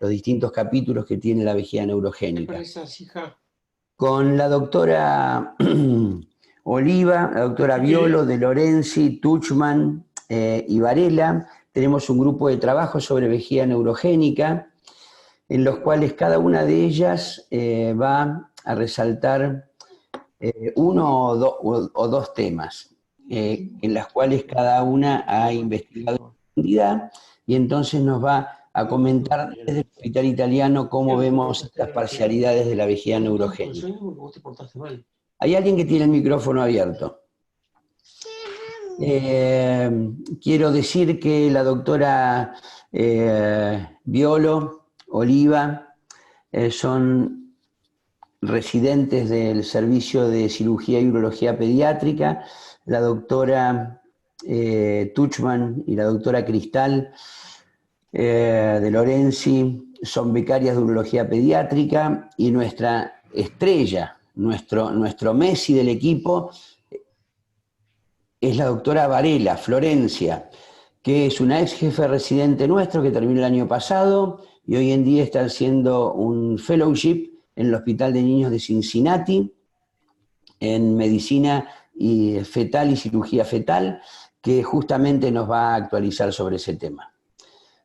los distintos capítulos que tiene la vejiga neurogénica. Con la doctora Oliva, la doctora Violo, De Lorenzi, Tuchman y Varela, tenemos un grupo de trabajo sobre vejiga neurogénica, en los cuales cada una de ellas va a resaltar uno o dos temas, en las cuales cada una ha investigado en profundidad, y entonces nos va a comentar desde el hospital italiano cómo vemos estas parcialidades de la vejiga neurogénica. ¿Hay alguien que tiene el micrófono abierto? Quiero decir que la doctora Violo, Oliva, son residentes del servicio de cirugía y urología pediátrica. La doctora Tuchman y la doctora Cristal De Lorenzi son becarias de urología pediátrica, y nuestra estrella, nuestro Messi del equipo, es la doctora Varela, Florencia, que es una ex jefe residente nuestro que terminó el año pasado y hoy en día está haciendo un fellowship en el Hospital de Niños de Cincinnati, en medicina y fetal y cirugía fetal, que justamente nos va a actualizar sobre ese tema.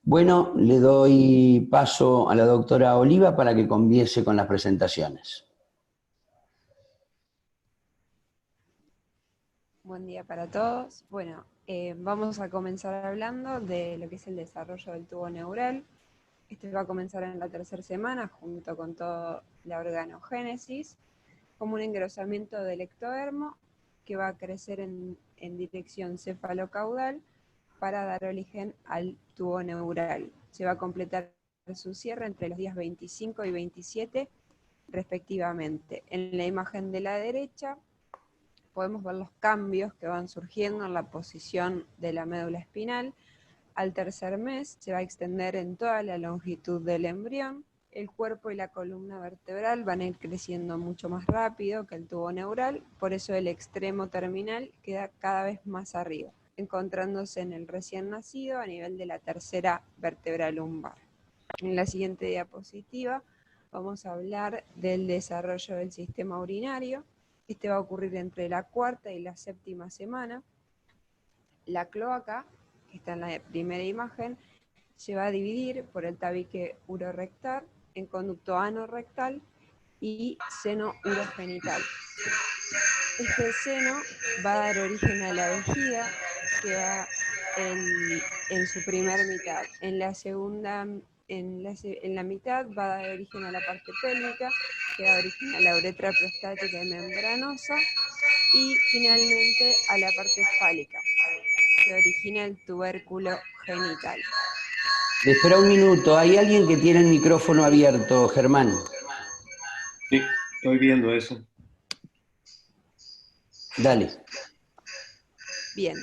Bueno, le doy paso a la doctora Oliva para que comience con las presentaciones. Buen día para todos. Bueno, vamos a comenzar hablando de lo que es el desarrollo del tubo neural. Este va a comenzar en la tercera semana junto con toda la organogénesis, como un engrosamiento del ectodermo que va a crecer en dirección cefalocaudal para dar origen al tubo neural. Se va a completar su cierre entre los días 25 y 27 respectivamente. En la imagen de la derecha podemos ver los cambios que van surgiendo en la posición de la médula espinal. Al tercer mes se va a extender en toda la longitud del embrión. El cuerpo y la columna vertebral van a ir creciendo mucho más rápido que el tubo neural, por eso el extremo terminal queda cada vez más arriba, encontrándose en el recién nacido a nivel de la tercera vértebra lumbar. En la siguiente diapositiva vamos a hablar del desarrollo del sistema urinario. Este va a ocurrir entre la cuarta y la séptima semana. La cloaca, que está en la primera imagen, se va a dividir por el tabique urorectal en conducto anorrectal y seno urogenital. Este seno va a dar origen a la vejiga, que va en su primer mitad. En la segunda, en la mitad va a dar origen a la parte pélvica, que da origen a la uretra prostática y membranosa, y finalmente a la parte fálica, que origina el tubérculo genital. Espera un minuto, hay alguien que tiene el micrófono abierto, Germán. Sí, estoy viendo eso. Dale. Bien.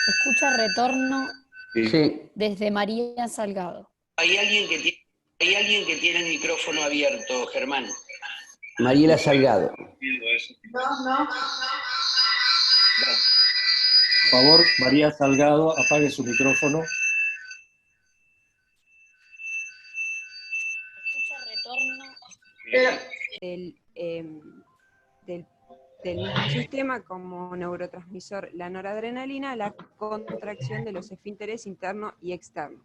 Se escucha retorno Sí. desde María Salgado. Hay alguien que tiene el micrófono abierto, Germán. Mariela Salgado. No. Por favor, María Salgado, apague su micrófono. Se escucha retorno del mismo sistema como neurotransmisor la noradrenalina, la contracción de los esfínteres interno y externo.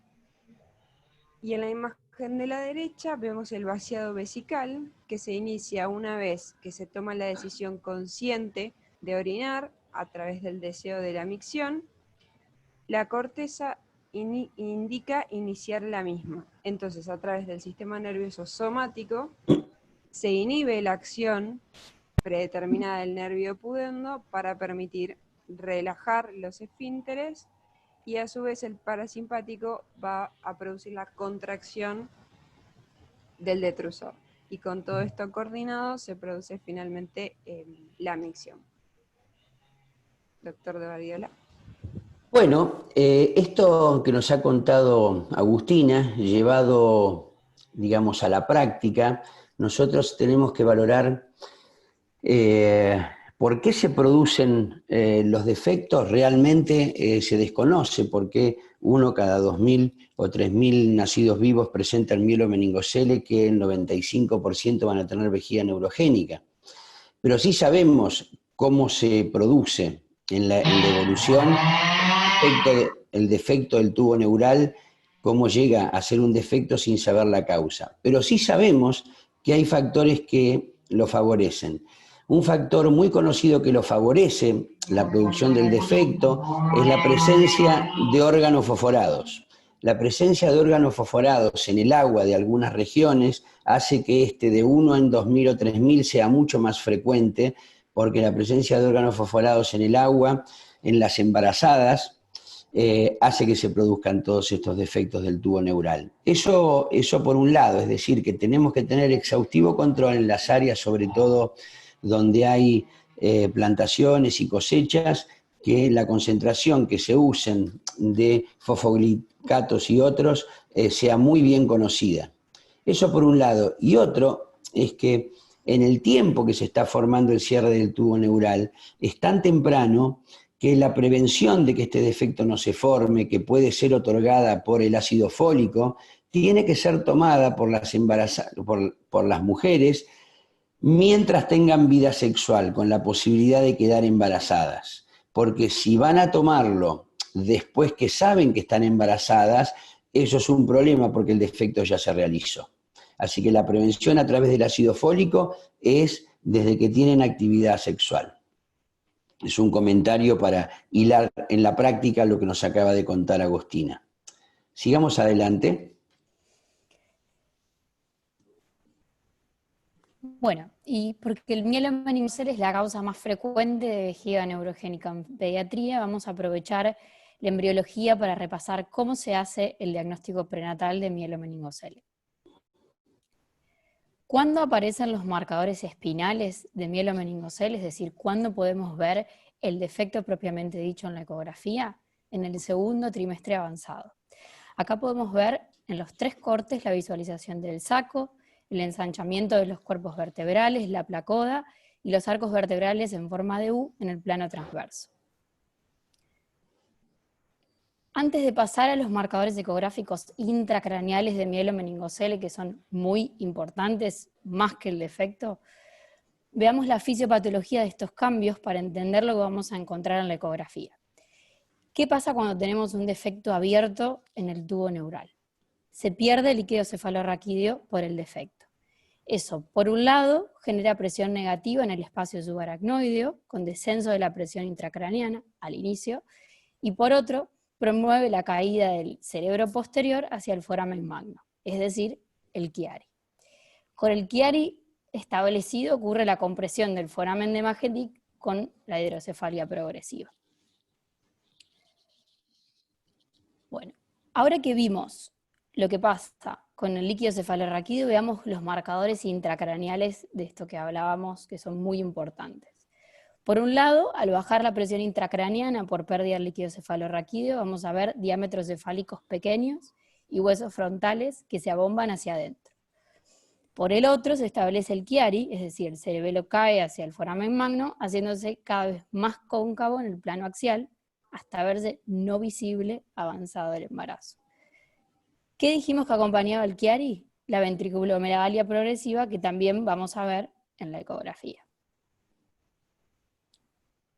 Y en la imagen de la derecha vemos el vaciado vesical, que se inicia una vez que se toma la decisión consciente de orinar a través del deseo de la micción. La corteza indica iniciar la misma. Entonces, a través del sistema nervioso somático se inhibe la acción predeterminada del nervio pudendo para permitir relajar los esfínteres, y a su vez el parasimpático va a producir la contracción del detrusor. Y con todo esto coordinado se produce finalmente la micción. Doctor de Badiola. Bueno, esto que nos ha contado Agustina, llevado, digamos, a la práctica, nosotros tenemos que valorar ¿Por qué se producen los defectos? Realmente se desconoce por qué uno cada 2.000 o 3.000 nacidos vivos presentan mielomeningocele, que el 95% van a tener vejiga neurogénica. Pero sí sabemos cómo se produce en la evolución el defecto del tubo neural, cómo llega a ser un defecto sin saber la causa. Pero sí sabemos que hay factores que lo favorecen. Un factor muy conocido que lo favorece, la producción del defecto, es la presencia de órganos fosforados. La presencia de órganos fosforados en el agua de algunas regiones hace que de 1 en 2.000 o 3.000 sea mucho más frecuente, porque la presencia de órganos fosforados en el agua, en las embarazadas, hace que se produzcan todos estos defectos del tubo neural. Eso por un lado, es decir, que tenemos que tener exhaustivo control en las áreas, sobre todo donde hay plantaciones y cosechas, que la concentración que se usen de fosfoglicatos y otros sea muy bien conocida. Eso por un lado. Y otro es que en el tiempo que se está formando el cierre del tubo neural, es tan temprano que la prevención de que este defecto no se forme, que puede ser otorgada por el ácido fólico, tiene que ser tomada por las mujeres mientras tengan vida sexual, con la posibilidad de quedar embarazadas. Porque si van a tomarlo después que saben que están embarazadas, eso es un problema porque el defecto ya se realizó. Así que la prevención a través del ácido fólico es desde que tienen actividad sexual. Es un comentario para hilar en la práctica lo que nos acaba de contar Agostina. Sigamos adelante. Bueno, y porque el mielomeningocele es la causa más frecuente de vejiga neurogénica en pediatría, vamos a aprovechar la embriología para repasar cómo se hace el diagnóstico prenatal de mielomeningocele. ¿Cuándo aparecen los marcadores espinales de mielomeningocele? Es decir, ¿cuándo podemos ver el defecto propiamente dicho en la ecografía? En el segundo trimestre avanzado. Acá podemos ver en los 3 cortes la visualización del saco, el ensanchamiento de los cuerpos vertebrales, la placoda y los arcos vertebrales en forma de U en el plano transverso. Antes de pasar a los marcadores ecográficos intracraneales de mielomeningocele, que son muy importantes, más que el defecto, veamos la fisiopatología de estos cambios para entender lo que vamos a encontrar en la ecografía. ¿Qué pasa cuando tenemos un defecto abierto en el tubo neural? Se pierde el líquido cefalorraquídeo por el defecto. Eso, por un lado, genera presión negativa en el espacio subaracnoideo, con descenso de la presión intracraneana al inicio, y por otro, promueve la caída del cerebro posterior hacia el foramen magno, es decir, el Chiari. Con el Chiari establecido ocurre la compresión del foramen de Magetic con la hidrocefalia progresiva. Bueno, ahora que vimos lo que pasa con el líquido cefalorraquídeo, veamos los marcadores intracraneales de esto que hablábamos, que son muy importantes. Por un lado, al bajar la presión intracraneana por pérdida del líquido cefalorraquídeo, vamos a ver diámetros cefálicos pequeños y huesos frontales que se abomban hacia adentro. Por el otro se establece el Chiari, es decir, el cerebelo cae hacia el foramen magno, haciéndose cada vez más cóncavo en el plano axial, hasta verse no visible avanzado el embarazo. ¿Qué dijimos que acompañaba el Chiari? La ventriculomegalia progresiva, que también vamos a ver en la ecografía.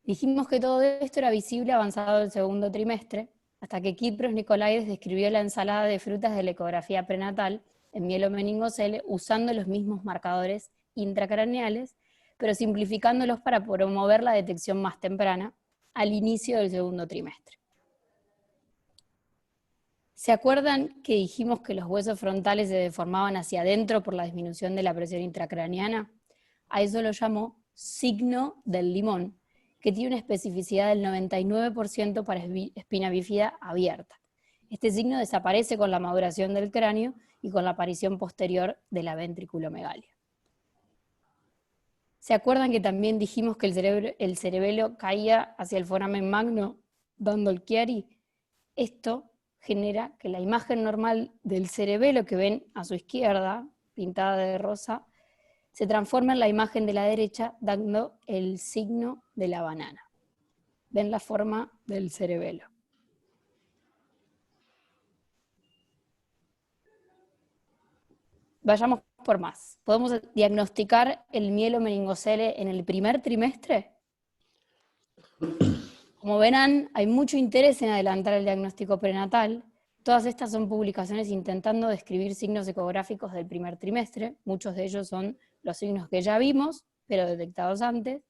Dijimos que todo esto era visible avanzado el segundo trimestre, hasta que Kypros Nicolaides describió la ensalada de frutas de la ecografía prenatal en mielomeningocele usando los mismos marcadores intracraneales, pero simplificándolos para promover la detección más temprana al inicio del segundo trimestre. ¿Se acuerdan que dijimos que los huesos frontales se deformaban hacia adentro por la disminución de la presión intracraneana? A eso lo llamó signo del limón, que tiene una especificidad del 99% para espina bífida abierta. Este signo desaparece con la maduración del cráneo y con la aparición posterior de la ventriculomegalia. ¿Se acuerdan que también dijimos que el cerebelo caía hacia el foramen magno dando el Chiari? Esto genera que la imagen normal del cerebelo que ven a su izquierda, pintada de rosa, se transforma en la imagen de la derecha dando el signo de la banana. Ven la forma del cerebelo. Vayamos por más. ¿Podemos diagnosticar el mielomeningocele en el primer trimestre? Como verán, hay mucho interés en adelantar el diagnóstico prenatal. Todas estas son publicaciones intentando describir signos ecográficos del primer trimestre. Muchos de ellos son los signos que ya vimos, pero detectados antes.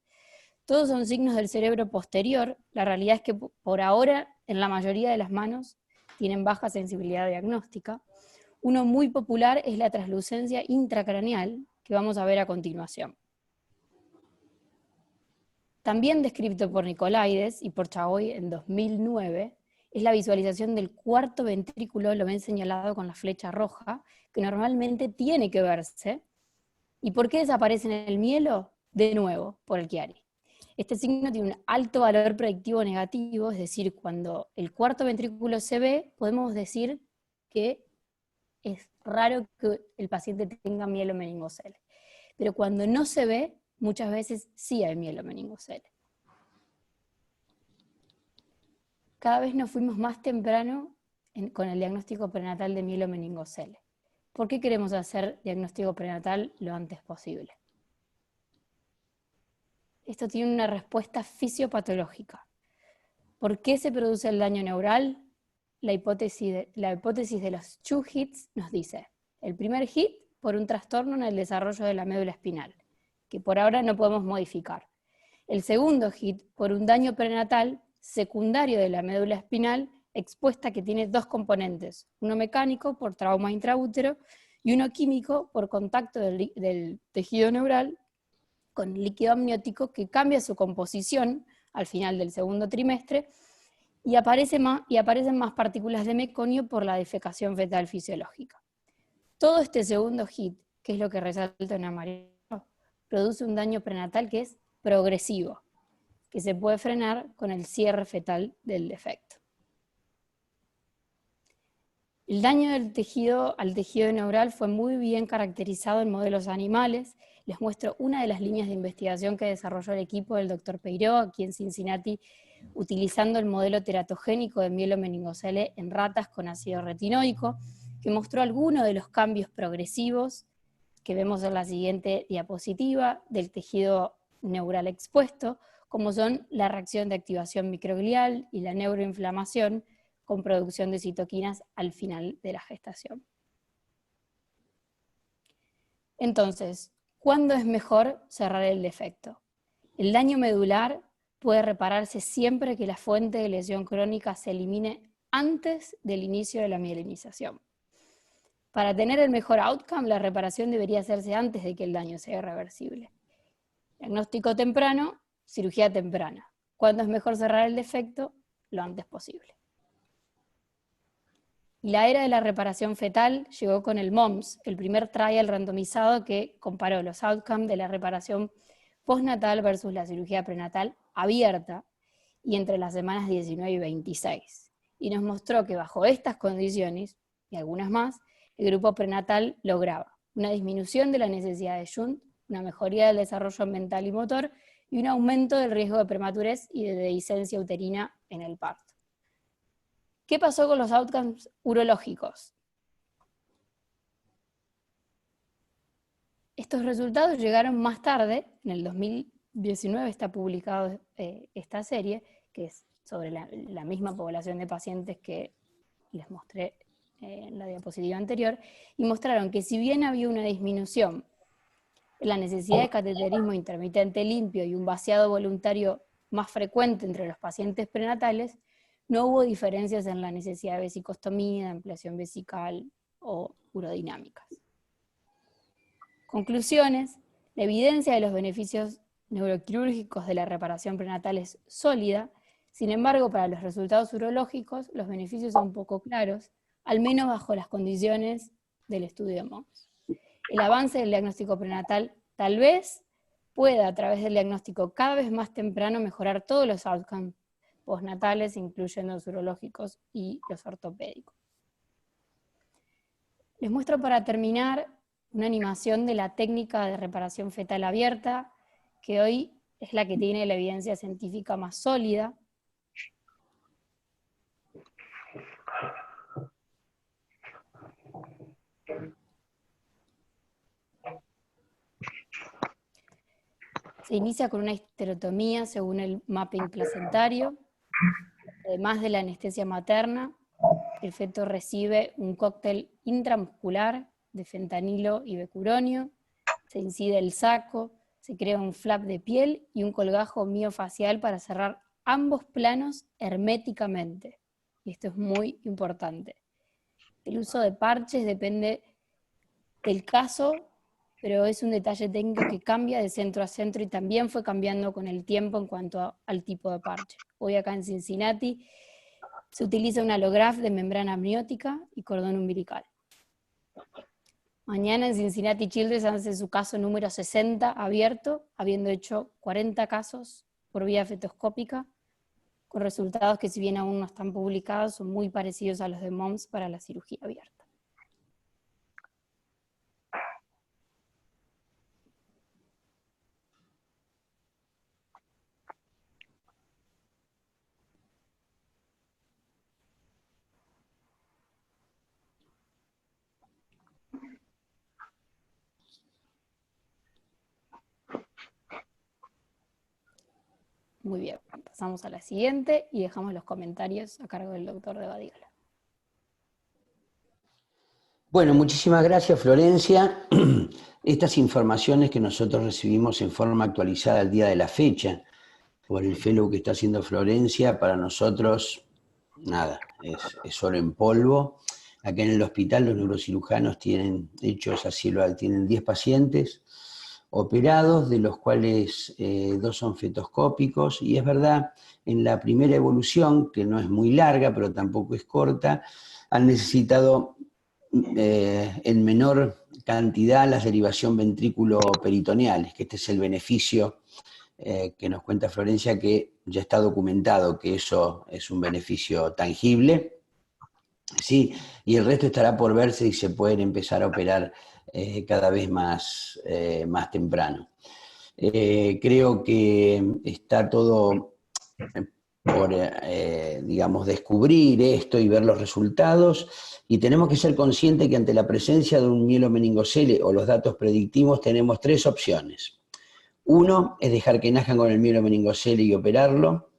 Todos son signos del cerebro posterior. La realidad es que por ahora, en la mayoría de las manos, tienen baja sensibilidad diagnóstica. Uno muy popular es la translucencia intracraneal, que vamos a ver a continuación. También descrito por Nicolaides y por Chagoy en 2009, es la visualización del cuarto ventrículo, lo ven señalado con la flecha roja, que normalmente tiene que verse. ¿Y por qué desaparece en el mielo? De nuevo, por el Chiari. Este signo tiene un alto valor predictivo negativo, es decir, cuando el cuarto ventrículo se ve, podemos decir que es raro que el paciente tenga mielomeningocele. Pero cuando no se ve, muchas veces sí hay mielomeningocele. Cada vez nos fuimos más temprano con el diagnóstico prenatal de mielomeningocele. ¿Por qué queremos hacer diagnóstico prenatal lo antes posible? Esto tiene una respuesta fisiopatológica. ¿Por qué se produce el daño neural? La hipótesis de los 2 hits nos dice, el primer hit por un trastorno en el desarrollo de la médula espinal, que por ahora no podemos modificar. El segundo hit por un daño prenatal secundario de la médula espinal expuesta, que tiene 2 componentes, uno mecánico por trauma intraútero y uno químico por contacto del tejido neural con líquido amniótico que cambia su composición al final del segundo trimestre y aparecen más partículas de meconio por la defecación fetal fisiológica. Todo este segundo hit, que es lo que resalto en amarillo, produce un daño prenatal que es progresivo, que se puede frenar con el cierre fetal del defecto. El daño al tejido neural fue muy bien caracterizado en modelos animales. Les muestro una de las líneas de investigación que desarrolló el equipo del Dr. Peiró aquí en Cincinnati, utilizando el modelo teratogénico de mielomeningocele en ratas con ácido retinoico, que mostró algunos de los cambios progresivos que vemos en la siguiente diapositiva del tejido neural expuesto, como son la reacción de activación microglial y la neuroinflamación con producción de citoquinas al final de la gestación. Entonces, ¿cuándo es mejor cerrar el defecto? El daño medular puede repararse siempre que la fuente de lesión crónica se elimine antes del inicio de la mielinización. Para tener el mejor outcome, la reparación debería hacerse antes de que el daño sea irreversible. Diagnóstico temprano, cirugía temprana. ¿Cuándo es mejor cerrar el defecto? Lo antes posible. Y la era de la reparación fetal llegó con el MOMS, el primer trial randomizado que comparó los outcomes de la reparación postnatal versus la cirugía prenatal abierta y entre las semanas 19 y 26. Y nos mostró que bajo estas condiciones, y algunas más, el grupo prenatal lograba una disminución de la necesidad de shunt, una mejoría del desarrollo mental y motor, y un aumento del riesgo de prematurez y de dehiscencia uterina en el parto. ¿Qué pasó con los outcomes urológicos? Estos resultados llegaron más tarde, en el 2019 está publicado esta serie, que es sobre la misma población de pacientes que les mostré en la diapositiva anterior, y mostraron que si bien había una disminución en la necesidad de cateterismo intermitente limpio y un vaciado voluntario más frecuente entre los pacientes prenatales, no hubo diferencias en la necesidad de vesicostomía, de ampliación vesical o urodinámicas. Conclusiones: la evidencia de los beneficios neuroquirúrgicos de la reparación prenatal es sólida, sin embargo, para los resultados urológicos, los beneficios son poco claros, al menos bajo las condiciones del estudio MOMS. El avance del diagnóstico prenatal tal vez pueda, a través del diagnóstico cada vez más temprano, mejorar todos los outcomes postnatales, incluyendo los urológicos y los ortopédicos. Les muestro para terminar una animación de la técnica de reparación fetal abierta, que hoy es la que tiene la evidencia científica más sólida. Se inicia con una histerotomía según el mapping placentario. Además de la anestesia materna, el feto recibe un cóctel intramuscular de fentanilo y becuronio, se incide el saco, se crea un flap de piel y un colgajo miofacial para cerrar ambos planos herméticamente. Y esto es muy importante. El uso de parches depende del caso, pero es un detalle técnico que cambia de centro a centro y también fue cambiando con el tiempo en cuanto al tipo de parche. Hoy acá en Cincinnati se utiliza un alograf de membrana amniótica y cordón umbilical. Mañana en Cincinnati Children's hace su caso número 60 abierto, habiendo hecho 40 casos por vía fetoscópica, con resultados que, si bien aún no están publicados, son muy parecidos a los de MOMS para la cirugía abierta. Muy bien, pasamos a la siguiente y dejamos los comentarios a cargo del doctor de Badiola. Bueno, muchísimas gracias, Florencia. Estas informaciones que nosotros recibimos en forma actualizada al día de la fecha por el fellow que está haciendo Florencia, para nosotros, nada, es oro en polvo. Acá en el hospital los neurocirujanos tienen hechos a cielo, tienen 10 pacientes operados, de los cuales 2 son fetoscópicos, y es verdad, en la primera evolución, que no es muy larga, pero tampoco es corta, han necesitado en menor cantidad la derivación ventrículo-peritoneales, que este es el beneficio que nos cuenta Florencia, que ya está documentado que eso es un beneficio tangible, sí, y el resto estará por verse y se pueden empezar a operar cada vez más temprano. Creo que está todo por, digamos, descubrir esto y ver los resultados, y tenemos que ser conscientes que ante la presencia de un mielomeningocele o los datos predictivos tenemos 3 opciones. Uno es dejar que nazcan con el mielomeningocele y operarlo,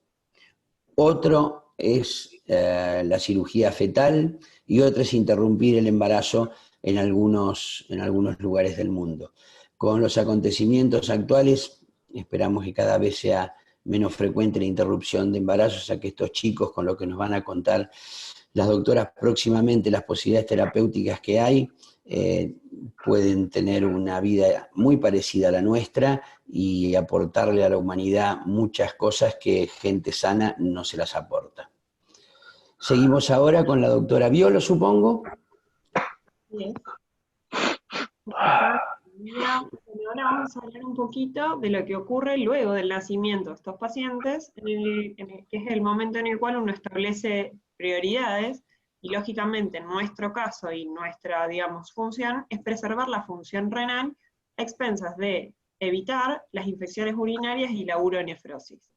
otro es la cirugía fetal, y otro es interrumpir el embarazo en algunos lugares del mundo. Con los acontecimientos actuales esperamos que cada vez sea menos frecuente la interrupción de embarazos, a que estos chicos, con lo que nos van a contar las doctoras próximamente, las posibilidades terapéuticas que hay, pueden tener una vida muy parecida a la nuestra y aportarle a la humanidad muchas cosas que gente sana no se las aporta. Seguimos ahora con la doctora Violo, supongo. Bien. Ahora vamos a hablar un poquito de lo que ocurre luego del nacimiento de estos pacientes, que es el momento en el cual uno establece prioridades, y lógicamente en nuestro caso y nuestra, digamos, función es preservar la función renal a expensas de evitar las infecciones urinarias y la uronefrosis.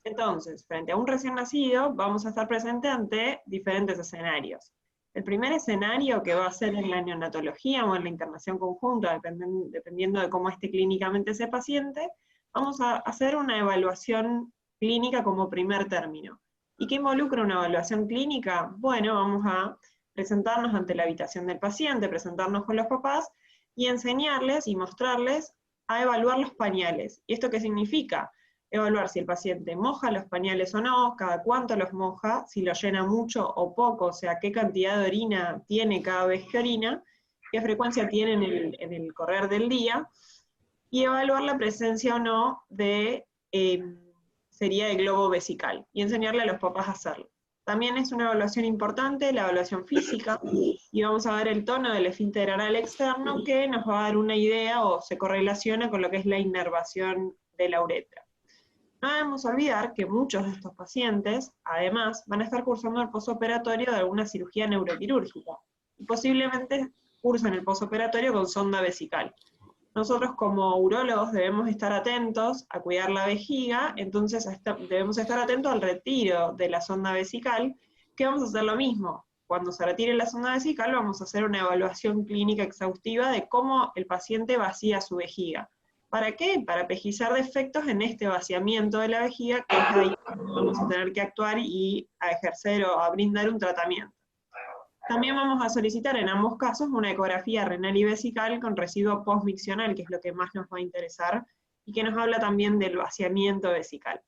Entonces, frente a un recién nacido, vamos a estar presentes ante diferentes escenarios. El primer escenario, que va a ser en la neonatología o en la internación conjunta, dependiendo de cómo esté clínicamente ese paciente, vamos a hacer una evaluación clínica como primer término. ¿Y qué involucra una evaluación clínica? Bueno, vamos a presentarnos ante la habitación del paciente, presentarnos con los papás y enseñarles y mostrarles a evaluar los pañales. ¿Y esto qué significa? Evaluar si el paciente moja los pañales o no, cada cuánto los moja, si lo llena mucho o poco, o sea, qué cantidad de orina tiene cada vez que orina, qué frecuencia tiene en el correr del día, y evaluar la presencia o no de sería de globo vesical, y enseñarle a los papás a hacerlo. También es una evaluación importante, la evaluación física, y vamos a ver el tono del esfínter anal externo, que nos va a dar una idea o se correlaciona con lo que es la inervación de la uretra. No debemos olvidar que muchos de estos pacientes, además, van a estar cursando el posoperatorio de alguna cirugía neuroquirúrgica, y posiblemente transcurso en el posoperatorio con sonda vesical. Nosotros como urólogos debemos estar atentos a cuidar la vejiga, entonces debemos estar atentos al retiro de la sonda vesical, que vamos a hacer lo mismo. Cuando se retire la sonda vesical vamos a hacer una evaluación clínica exhaustiva de cómo el paciente vacía su vejiga. ¿Para qué? Para pesquisar defectos en este vaciamiento de la vejiga, que es ahí cuando vamos a tener que actuar y a ejercer o a brindar un tratamiento. También vamos a solicitar en ambos casos una ecografía renal y vesical con residuo postmiccional, que es lo que más nos va a interesar, y que nos habla también del vaciamiento vesical.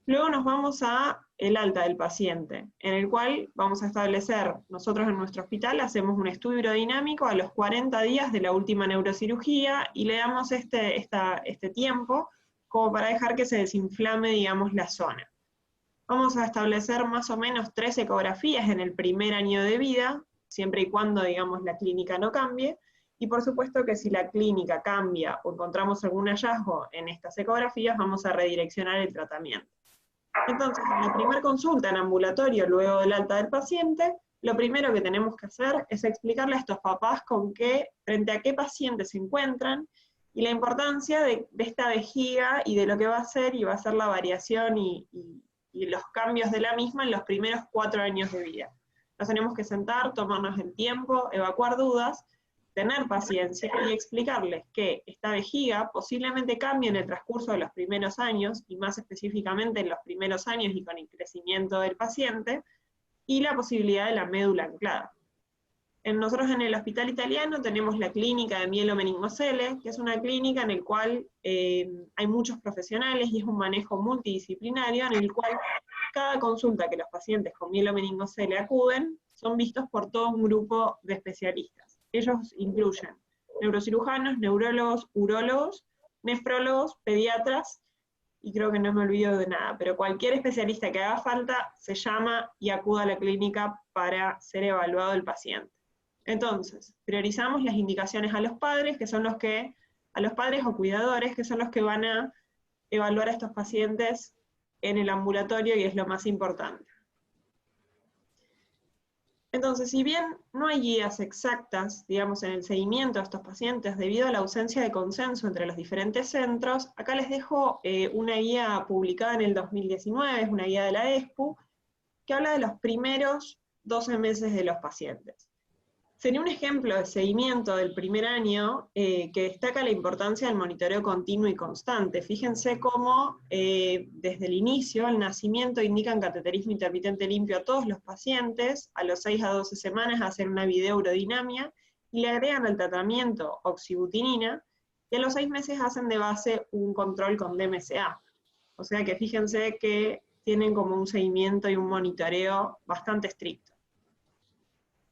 Luego nos vamos a el alta del paciente, en el cual vamos a establecer, nosotros en nuestro hospital hacemos un estudio hidrodinámico a los 40 días de la última neurocirugía, y le damos este tiempo como para dejar que se desinflame, digamos, la zona. Vamos a establecer más o menos 3 ecografías en el primer año de vida, siempre y cuando, digamos, la clínica no cambie, y por supuesto que si la clínica cambia o encontramos algún hallazgo en estas ecografías, vamos a redireccionar el tratamiento. Entonces, en la primera consulta en ambulatorio, luego del alta del paciente, lo primero que tenemos que hacer es explicarle a estos papás frente a qué pacientes se encuentran, y la importancia de esta vejiga y de lo que va a hacer, y va a ser la variación y los cambios de la misma en los primeros 4 años de vida. Nos tenemos que sentar, tomarnos el tiempo, evacuar dudas, tener paciencia y explicarles que esta vejiga posiblemente cambie en el transcurso de los primeros años, y más específicamente en los primeros años y con el crecimiento del paciente, y la posibilidad de la médula anclada. Nosotros en el Hospital Italiano tenemos la clínica de mielomeningocele, que es una clínica en la cual hay muchos profesionales y es un manejo multidisciplinario en el cual cada consulta que los pacientes con mielomeningocele acuden son vistos por todo un grupo de especialistas. Ellos incluyen neurocirujanos, neurólogos, urólogos, nefrólogos, pediatras, y creo que no me olvido de nada, pero cualquier especialista que haga falta se llama y acuda a la clínica para ser evaluado el paciente. Entonces, priorizamos las indicaciones a los padres, a los padres o cuidadores, que son los que van a evaluar a estos pacientes en el ambulatorio, y es lo más importante. Entonces, si bien no hay guías exactas, digamos, en el seguimiento de estos pacientes, debido a la ausencia de consenso entre los diferentes centros, acá les dejo una guía publicada en el 2019, es una guía de la ESPU, que habla de los primeros 12 meses de los pacientes. Sería un ejemplo de seguimiento del primer año que destaca la importancia del monitoreo continuo y constante. Fíjense cómo desde el inicio, el nacimiento, indican cateterismo intermitente limpio a todos los pacientes, a los 6 a 12 semanas hacen una videourodinamia y le agregan al tratamiento oxibutinina, y a los 6 meses hacen de base un control con DMSA. O sea que fíjense que tienen como un seguimiento y un monitoreo bastante estricto.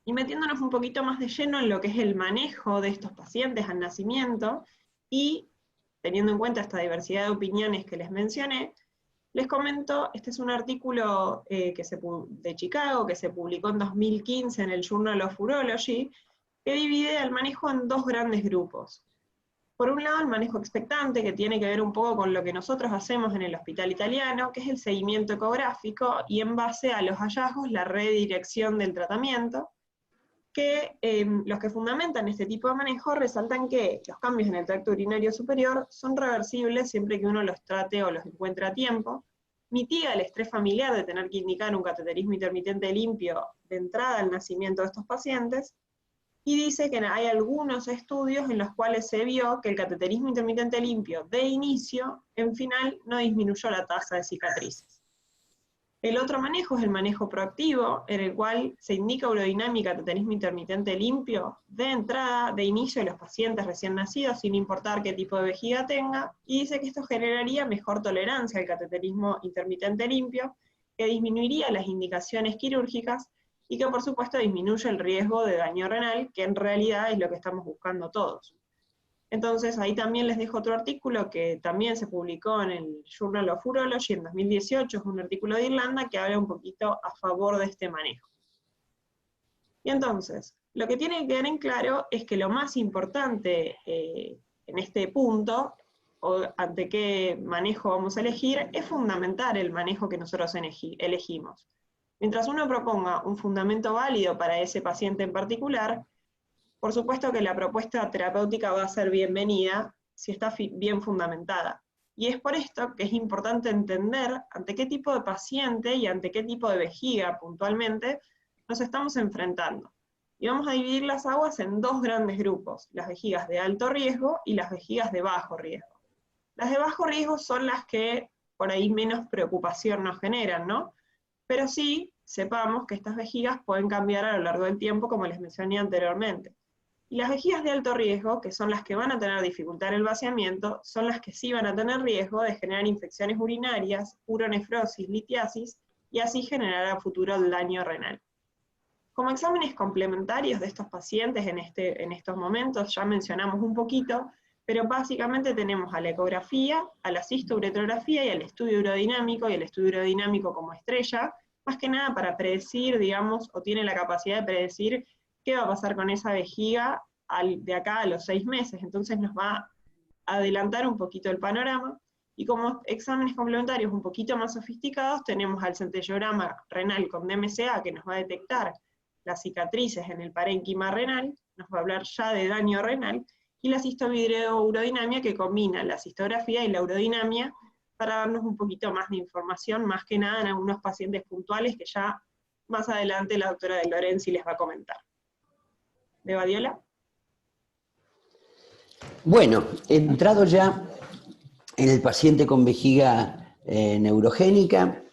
Y metiéndonos un poquito más de lleno en lo que es el manejo de estos pacientes al nacimiento, y teniendo en cuenta esta diversidad de opiniones que les mencioné, les comento, este es un artículo de Chicago, que se publicó en 2015 en el Journal of Urology, que divide el manejo en 2 grandes grupos. Por un lado, el manejo expectante, que tiene que ver un poco con lo que nosotros hacemos en el Hospital Italiano, que es el seguimiento ecográfico, y en base a los hallazgos, la redirección del tratamiento, que los que fundamentan este tipo de manejo resaltan que los cambios en el tracto urinario superior son reversibles siempre que uno los trate o los encuentre a tiempo, mitiga el estrés familiar de tener que indicar un cateterismo intermitente limpio de entrada al nacimiento de estos pacientes, y dice que hay algunos estudios en los cuales se vio que el cateterismo intermitente limpio de inicio, en final, no disminuyó la tasa de cicatrices. El otro manejo es el manejo proactivo, en el cual se indica urodinámica, cateterismo intermitente limpio, de entrada, de inicio de los pacientes recién nacidos, sin importar qué tipo de vejiga tenga, y dice que esto generaría mejor tolerancia al cateterismo intermitente limpio, que disminuiría las indicaciones quirúrgicas, y que por supuesto disminuye el riesgo de daño renal, que en realidad es lo que estamos buscando todos. Entonces ahí también les dejo otro artículo que también se publicó en el Journal of Urology en 2018, es un artículo de Irlanda que habla un poquito a favor de este manejo. Y entonces, lo que tiene que quedar en claro es que lo más importante en este punto, o ante qué manejo vamos a elegir, es fundamentar el manejo que nosotros elegimos. Mientras uno proponga un fundamento válido para ese paciente en particular, por supuesto que la propuesta terapéutica va a ser bienvenida si está bien fundamentada. Y es por esto que es importante entender ante qué tipo de paciente y ante qué tipo de vejiga puntualmente nos estamos enfrentando. Y vamos a dividir las aguas en dos grandes grupos, las vejigas de alto riesgo y las vejigas de bajo riesgo. Las de bajo riesgo son las que por ahí menos preocupación nos generan, ¿no? Pero sí sepamos que estas vejigas pueden cambiar a lo largo del tiempo, como les mencioné anteriormente. Y las vejigas de alto riesgo, que son las que van a tener dificultad en el vaciamiento, son las que sí van a tener riesgo de generar infecciones urinarias, uronefrosis, litiasis, y así generar a futuro el daño renal. Como exámenes complementarios de estos pacientes en estos momentos, ya mencionamos un poquito, pero básicamente tenemos a la ecografía, a la cistouretrografía y al estudio urodinámico, y el estudio urodinámico como estrella, más que nada para predecir, digamos, o tiene la capacidad de predecir qué va a pasar con esa vejiga de acá a los 6 meses, entonces nos va a adelantar un poquito el panorama, y como exámenes complementarios un poquito más sofisticados, tenemos al centellograma renal con DMCA, que nos va a detectar las cicatrices en el parénquima renal, nos va a hablar ya de daño renal, y la cistovidreurodinamia, que combina la cistografía y la urodinamia, para darnos un poquito más de información, más que nada en algunos pacientes puntuales que ya más adelante la doctora De Lorenzi les va a comentar. ¿De Badiola? Bueno, entrado ya en el paciente con vejiga neurogénica,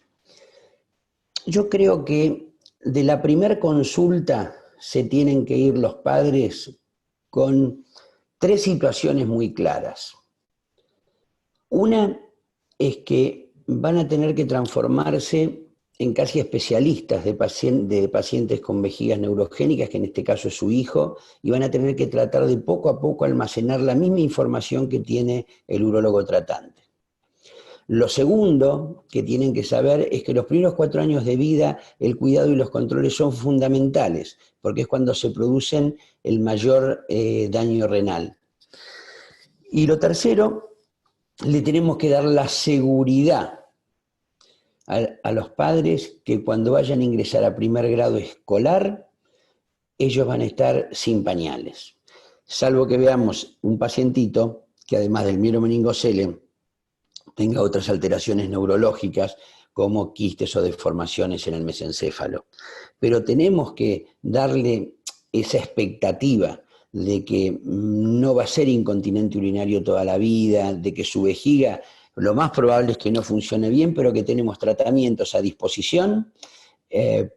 yo creo que de la primer consulta se tienen que ir los padres con 3 situaciones muy claras. Una es que van a tener que transformarse en casi especialistas de pacientes con vejigas neurogénicas, que en este caso es su hijo, y van a tener que tratar de poco a poco almacenar la misma información que tiene el urólogo tratante. Lo segundo que tienen que saber es que los primeros 4 años de vida el cuidado y los controles son fundamentales, porque es cuando se producen el mayor daño renal. Y lo tercero, le tenemos que dar la seguridad a los padres que cuando vayan a ingresar a primer grado escolar, ellos van a estar sin pañales. Salvo que veamos un pacientito que además del mielomeningocele tenga otras alteraciones neurológicas como quistes o deformaciones en el mesencéfalo. Pero tenemos que darle esa expectativa de que no va a ser incontinente urinario toda la vida, de que su vejiga lo más probable es que no funcione bien, pero que tenemos tratamientos a disposición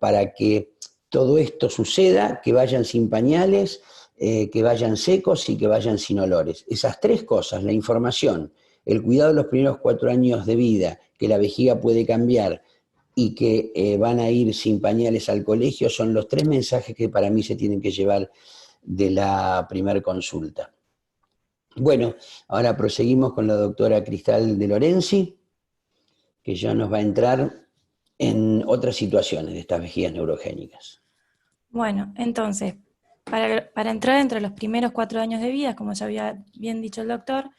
para que todo esto suceda, que vayan sin pañales, que vayan secos y que vayan sin olores. Esas 3 cosas, la información, el cuidado de los primeros 4 años de vida, que la vejiga puede cambiar y que van a ir sin pañales al colegio, son los 3 mensajes que para mí se tienen que llevar de la primera consulta. Bueno, ahora proseguimos con la doctora Cristal De Lorenzi, que ya nos va a entrar en otras situaciones de estas vejigas neurogénicas. Bueno, entonces, para entrar entre los primeros 4 años de vida, como ya había bien dicho el doctor,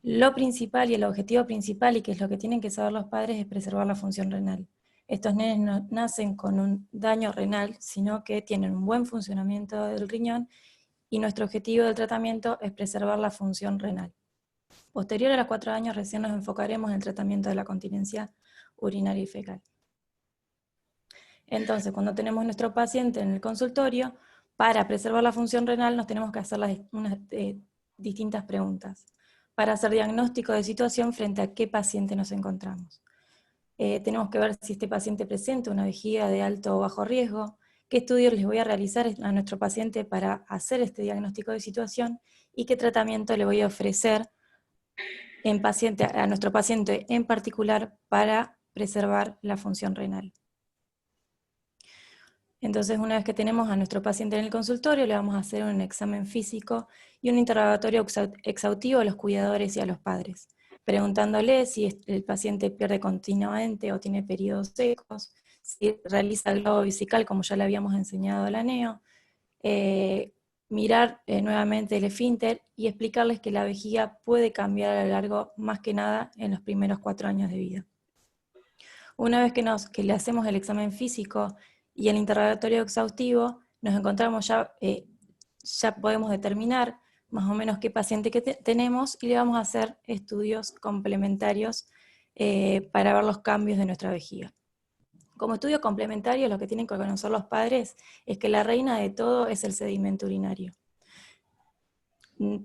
lo principal y el objetivo principal, y que es lo que tienen que saber los padres, es preservar la función renal. Estos nenes no nacen con un daño renal, sino que tienen un buen funcionamiento del riñón, y nuestro objetivo del tratamiento es preservar la función renal. Posterior a los 4 años recién nos enfocaremos en el tratamiento de la continencia urinaria y fecal. Entonces, cuando tenemos nuestro paciente en el consultorio, para preservar la función renal nos tenemos que hacer unas distintas preguntas para hacer diagnóstico de situación frente a qué paciente nos encontramos. Tenemos que ver si este paciente presenta una vejiga de alto o bajo riesgo, qué estudios les voy a realizar a nuestro paciente para hacer este diagnóstico de situación, y qué tratamiento le voy a ofrecer a nuestro paciente en particular para preservar la función renal. Entonces, una vez que tenemos a nuestro paciente en el consultorio, le vamos a hacer un examen físico y un interrogatorio exhaustivo a los cuidadores y a los padres, preguntándole si el paciente pierde continuamente o tiene periodos secos, si realiza el globo vesical como ya le habíamos enseñado a la neo, mirar nuevamente el esfínter y explicarles que la vejiga puede cambiar a lo largo, más que nada, en los primeros 4 años de vida. Una vez que le hacemos el examen físico y el interrogatorio exhaustivo, nos encontramos ya ya podemos determinar más o menos qué paciente que tenemos y le vamos a hacer estudios complementarios para ver los cambios de nuestra vejiga. Como estudio complementario, lo que tienen que conocer los padres es que la reina de todo es el sedimento urinario.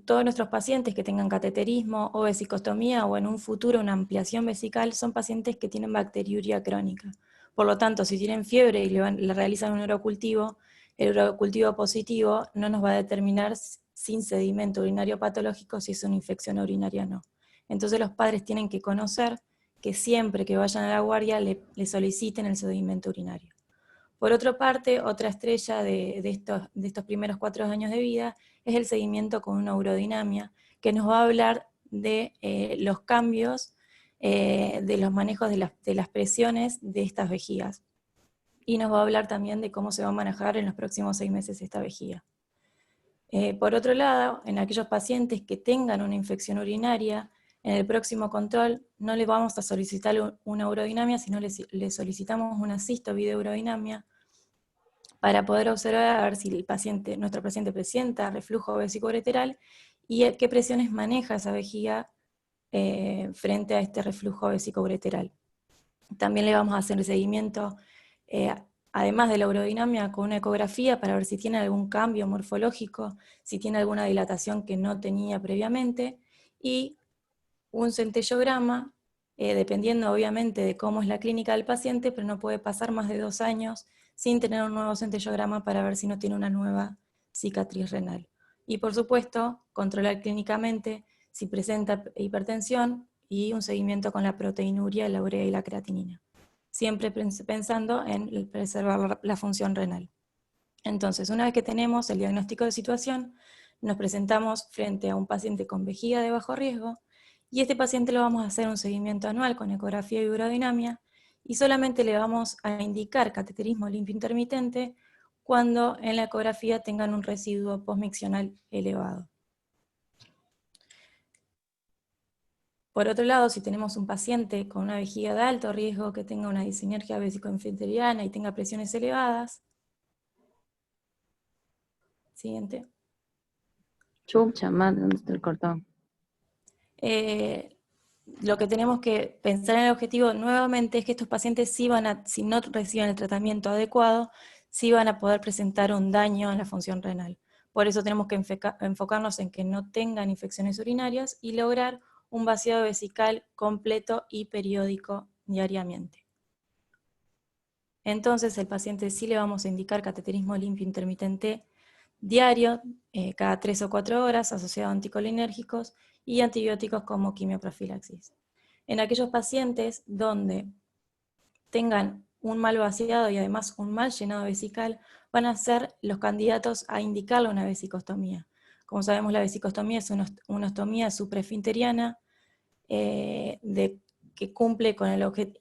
Todos nuestros pacientes que tengan cateterismo o vesicostomía o en un futuro una ampliación vesical son pacientes que tienen bacteriuria crónica. Por lo tanto, si tienen fiebre y le realizan un urocultivo, el urocultivo positivo no nos va a determinar sin sedimento urinario patológico si es una infección urinaria o no. Entonces los padres tienen que conocer que siempre que vayan a la guardia le soliciten el sedimento urinario. Por otra parte, otra estrella de estos primeros 4 años de vida es el seguimiento con una urodinamia, que nos va a hablar de los cambios, de los manejos de las presiones de estas vejigas. Y nos va a hablar también de cómo se va a manejar en los próximos 6 meses esta vejiga. Por otro lado, en aquellos pacientes que tengan una infección urinaria, en el próximo control no le vamos a solicitar una urodinamia, sino le solicitamos una cistovideurodinamia para poder observar a ver si nuestro paciente presenta reflujo vesicoureteral y qué presiones maneja esa vejiga frente a este reflujo vesicoureteral. También le vamos a hacer el seguimiento, además de la urodinamia, con una ecografía para ver si tiene algún cambio morfológico, si tiene alguna dilatación que no tenía previamente, y un centellograma, dependiendo obviamente de cómo es la clínica del paciente, pero no puede pasar más de 2 años sin tener un nuevo centellograma para ver si no tiene una nueva cicatriz renal. Y por supuesto, controlar clínicamente si presenta hipertensión y un seguimiento con la proteinuria, la urea y la creatinina. Siempre pensando en preservar la función renal. Entonces, una vez que tenemos el diagnóstico de situación, nos presentamos frente a un paciente con vejiga de bajo riesgo, y este paciente le vamos a hacer un seguimiento anual con ecografía y urodinamia, y solamente le vamos a indicar cateterismo limpio intermitente cuando en la ecografía tengan un residuo postmiccional elevado. Por otro lado, si tenemos un paciente con una vejiga de alto riesgo que tenga una disinergia vesicoinferiana y tenga presiones elevadas. Siguiente. Chucha, madre, ¿dónde está el cortón? Lo que tenemos que pensar en el objetivo nuevamente es que estos pacientes si no reciben el tratamiento adecuado, sí van a poder presentar un daño en la función renal. Por eso tenemos que enfocarnos en que no tengan infecciones urinarias y lograr un vaciado vesical completo y periódico diariamente. Entonces el paciente sí le vamos a indicar cateterismo limpio intermitente diario, cada 3 o 4 horas, asociado a anticolinérgicos y antibióticos como quimioprofilaxis. En aquellos pacientes donde tengan un mal vaciado y además un mal llenado vesical, van a ser los candidatos a indicarle una vesicostomía. Como sabemos, la vesicostomía es una ostomía supraesfinteriana que cumple con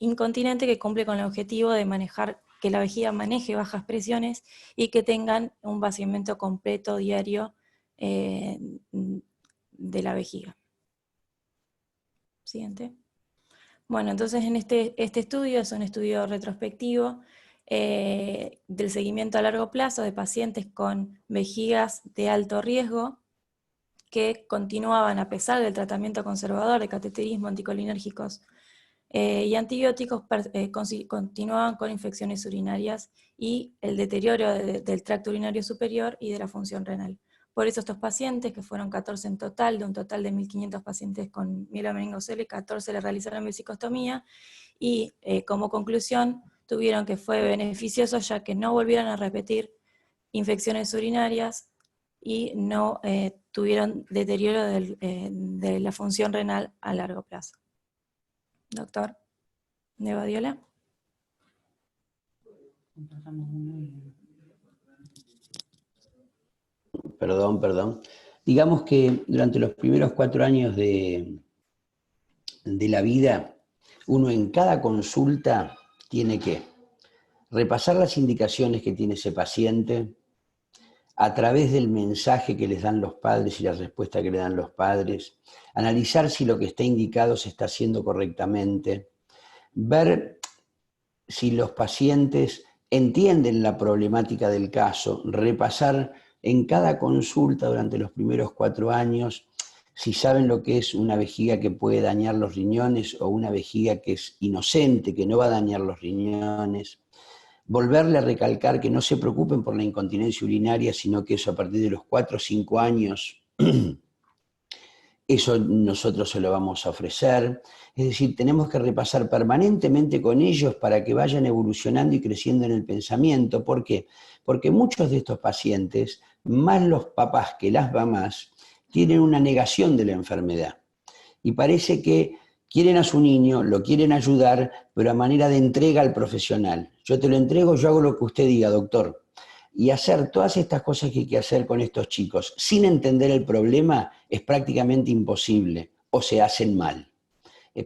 incontinente que cumple con el objetivo de manejar, que la vejiga maneje bajas presiones y que tengan un vaciamiento completo diario de la vejiga. Siguiente. Bueno, entonces en este estudio es un estudio retrospectivo del seguimiento a largo plazo de pacientes con vejigas de alto riesgo que continuaban a pesar del tratamiento conservador de cateterismo, anticolinérgicos y antibióticos, continuaban con infecciones urinarias y el deterioro del tracto urinario superior y de la función renal. Por eso estos pacientes, que fueron 14 en total, de un total de 1.500 pacientes con mielomeningocele, 14 le realizaron vesicostomía, y como conclusión tuvieron que fue beneficioso ya que no volvieron a repetir infecciones urinarias y no tuvieron deterioro de la función renal a largo plazo. Doctor de Badiola. Perdón. Digamos que durante los primeros 4 años de la vida, uno en cada consulta tiene que repasar las indicaciones que tiene ese paciente a través del mensaje que les dan los padres y la respuesta que le dan los padres, analizar si lo que está indicado se está haciendo correctamente, ver si los pacientes entienden la problemática del caso, repasar en cada consulta durante los primeros 4 años, si saben lo que es una vejiga que puede dañar los riñones o una vejiga que es inocente, que no va a dañar los riñones. Volverle a recalcar que no se preocupen por la incontinencia urinaria, sino que eso a partir de los 4 o 5 años, eso nosotros se lo vamos a ofrecer. Es decir, tenemos que repasar permanentemente con ellos para que vayan evolucionando y creciendo en el pensamiento. ¿Por qué? Porque muchos de estos pacientes, más los papás que las mamás, tienen una negación de la enfermedad. Y parece que quieren a su niño, lo quieren ayudar, pero a manera de entrega al profesional. Yo te lo entrego, yo hago lo que usted diga, doctor. Y hacer todas estas cosas que hay que hacer con estos chicos sin entender el problema es prácticamente imposible, o se hacen mal.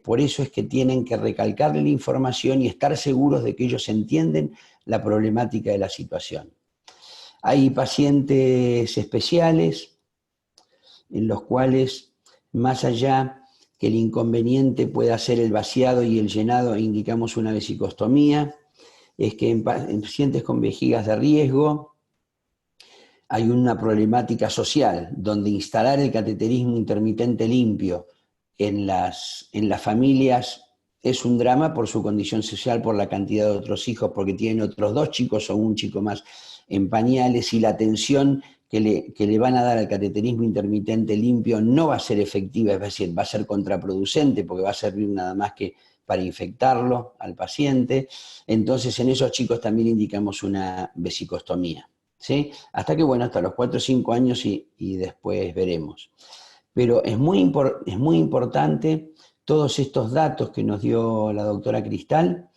Por eso es que tienen que recalcarle la información y estar seguros de que ellos entienden la problemática de la situación. Hay pacientes especiales en los cuales, más allá que el inconveniente pueda ser el vaciado y el llenado, indicamos una vesicostomía, es que en pacientes con vejigas de riesgo hay una problemática social, donde instalar el cateterismo intermitente limpio en las familias es un drama por su condición social, por la cantidad de otros hijos, porque tienen otros 2 chicos o un chico más en pañales, y la atención que le van a dar al cateterismo intermitente limpio no va a ser efectiva, es decir, va a ser contraproducente, porque va a servir nada más que para infectarlo al paciente. Entonces, en esos chicos también indicamos una vesicostomía, ¿sí? Hasta que, bueno, hasta los 4 o 5 años y después veremos. Pero es muy importante todos estos datos que nos dio la doctora Cristal,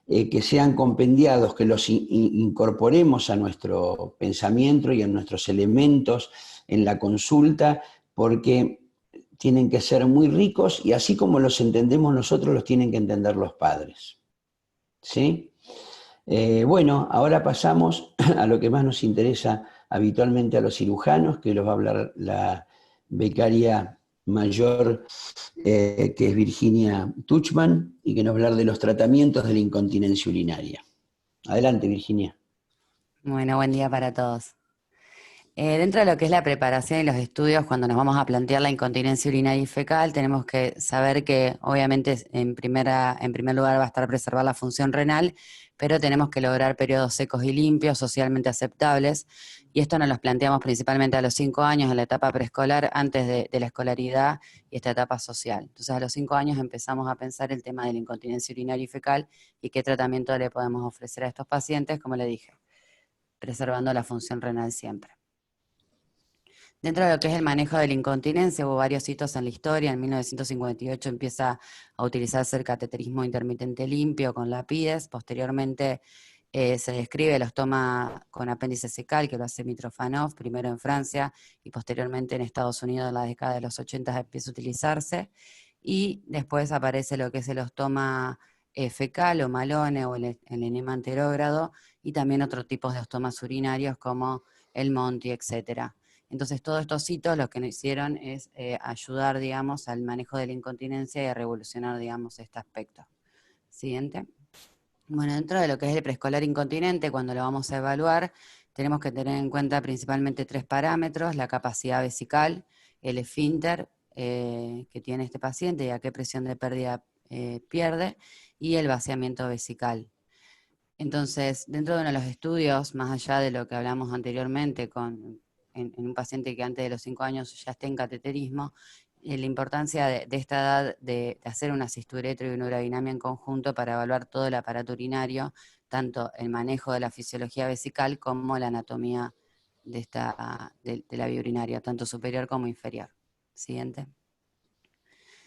que sean compendiados, que los incorporemos a nuestro pensamiento y a nuestros elementos en la consulta, porque tienen que ser muy ricos y así como los entendemos nosotros, los tienen que entender los padres. ¿Sí? Bueno, ahora pasamos a lo que más nos interesa habitualmente a los cirujanos, que los va a hablar la becaria mayor, que es Virginia Tuchman, y que nos va a hablar de los tratamientos de la incontinencia urinaria. Adelante, Virginia. Bueno, buen día para todos. Dentro de lo que es la preparación y los estudios, cuando nos vamos a plantear la incontinencia urinaria y fecal, tenemos que saber que obviamente en primer lugar va a estar preservar la función renal, pero tenemos que lograr periodos secos y limpios, socialmente aceptables, y esto nos los planteamos principalmente a los 5 años, en la etapa preescolar, antes de la escolaridad y esta etapa social. Entonces a los 5 años empezamos a pensar el tema de la incontinencia urinaria y fecal y qué tratamiento le podemos ofrecer a estos pacientes, como le dije, preservando la función renal siempre. Dentro de lo que es el manejo de la incontinencia, hubo varios hitos en la historia. En 1958 empieza a utilizarse el cateterismo intermitente limpio con Lapides. Posteriormente se describe el ostoma con apéndice cecal, que lo hace Mitrofanov, primero en Francia y posteriormente en Estados Unidos en la década de los 80 empieza a utilizarse. Y después aparece lo que es el ostoma fecal o Malone o el enema anterógrado, y también otros tipos de ostomas urinarios como el Monti, etcétera. Entonces todos estos hitos lo que nos hicieron es ayudar, digamos, al manejo de la incontinencia y a revolucionar, digamos, este aspecto. Siguiente. Bueno, dentro de lo que es el preescolar incontinente, cuando lo vamos a evaluar, tenemos que tener en cuenta principalmente 3 parámetros: la capacidad vesical, el esfínter que tiene este paciente y a qué presión de pérdida pierde, y el vaciamiento vesical. Entonces, dentro de uno de los estudios, más allá de lo que hablamos anteriormente en un paciente que antes de los 5 años ya esté en cateterismo, la importancia de esta edad de hacer una cisturetro y una urodinamia en conjunto para evaluar todo el aparato urinario, tanto el manejo de la fisiología vesical como la anatomía de la vía urinaria, tanto superior como inferior. Siguiente.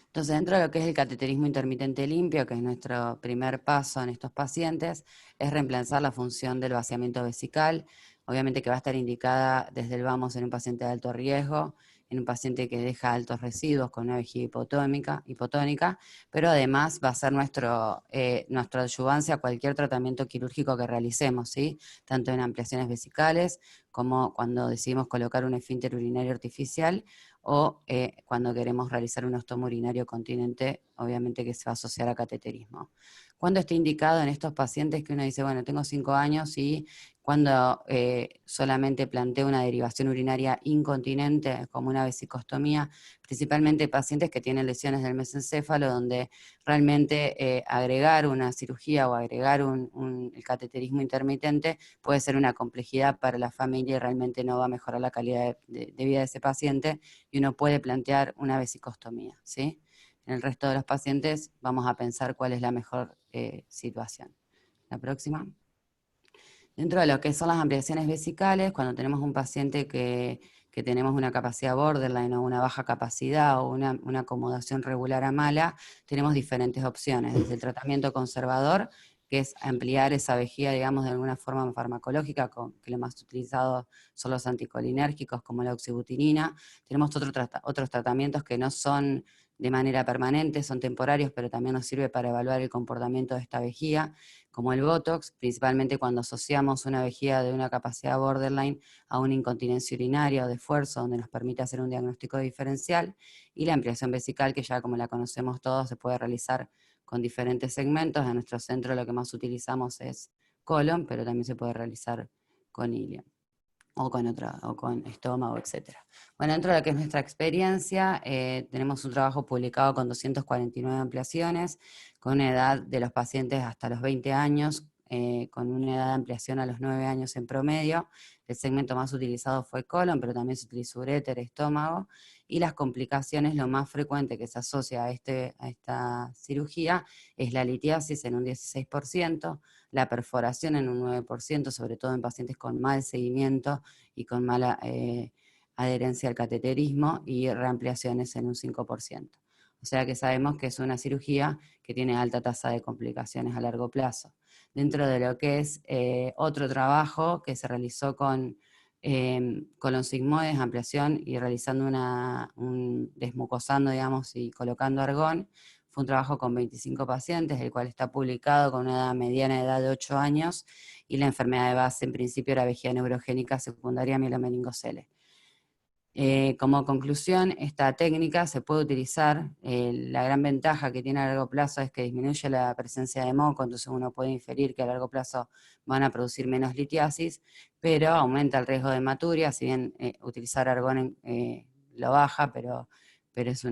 Entonces, dentro de lo que es el cateterismo intermitente limpio, que es nuestro primer paso en estos pacientes, es reemplazar la función del vaciamiento vesical. Obviamente que va a estar indicada desde el vamos en un paciente de alto riesgo, en un paciente que deja altos residuos con una vejiga hipotónica, pero además va a ser nuestra adyuvancia a cualquier tratamiento quirúrgico que realicemos, ¿sí? Tanto en ampliaciones vesicales como cuando decidimos colocar un esfínter urinario artificial o cuando queremos realizar un ostoma urinario continente, obviamente que se va a asociar a cateterismo. ¿Cuándo está indicado en estos pacientes que uno dice, bueno, tengo 5 años y cuando solamente planteo una derivación urinaria incontinente, como una vesicostomía, principalmente pacientes que tienen lesiones del mesencéfalo, donde realmente agregar una cirugía o agregar el cateterismo intermitente puede ser una complejidad para la familia y realmente no va a mejorar la calidad de vida de ese paciente, y uno puede plantear una vesicostomía, ¿sí? En el resto de los pacientes vamos a pensar cuál es la mejor situación. La próxima. Dentro de lo que son las ampliaciones vesicales, cuando tenemos un paciente que tenemos una capacidad borderline o una baja capacidad o una acomodación regular a mala, tenemos diferentes opciones, desde el tratamiento conservador, que es ampliar esa vejiga, digamos, de alguna forma farmacológica, que lo más utilizado son los anticolinérgicos, como la oxibutinina. Tenemos otros tratamientos que no son de manera permanente, son temporarios, pero también nos sirve para evaluar el comportamiento de esta vejiga, como el Botox, principalmente cuando asociamos una vejiga de una capacidad borderline a una incontinencia urinaria o de esfuerzo, donde nos permite hacer un diagnóstico diferencial, y la ampliación vesical, que ya como la conocemos todos, se puede realizar con diferentes segmentos. En nuestro centro lo que más utilizamos es colon, pero también se puede realizar con ilio, o con estómago, etc. Bueno, dentro de lo que es nuestra experiencia, tenemos un trabajo publicado con 249 ampliaciones, con una edad de los pacientes hasta los 20 años, con una edad de ampliación a los 9 años en promedio. El segmento más utilizado fue colon, pero también se utilizó uréter, estómago, y las complicaciones, lo más frecuente que se asocia a esta cirugía es la litiasis en un 16%, la perforación en un 9%, sobre todo en pacientes con mal seguimiento y con mala adherencia al cateterismo, y reampliaciones en un 5%. O sea que sabemos que es una cirugía que tiene alta tasa de complicaciones a largo plazo. Dentro de lo que es otro trabajo que se realizó con los sigmoides, ampliación y realizando desmucosando, digamos, y colocando argón, fue un trabajo con 25 pacientes, el cual está publicado con una mediana edad de 8 años, y la enfermedad de base en principio era vejiga neurogénica secundaria mielomeningocele. Como conclusión, esta técnica se puede utilizar. La gran ventaja que tiene a largo plazo es que disminuye la presencia de moco, entonces uno puede inferir que a largo plazo van a producir menos litiasis, pero aumenta el riesgo de hematuria. Si bien utilizar argón lo baja, pero produce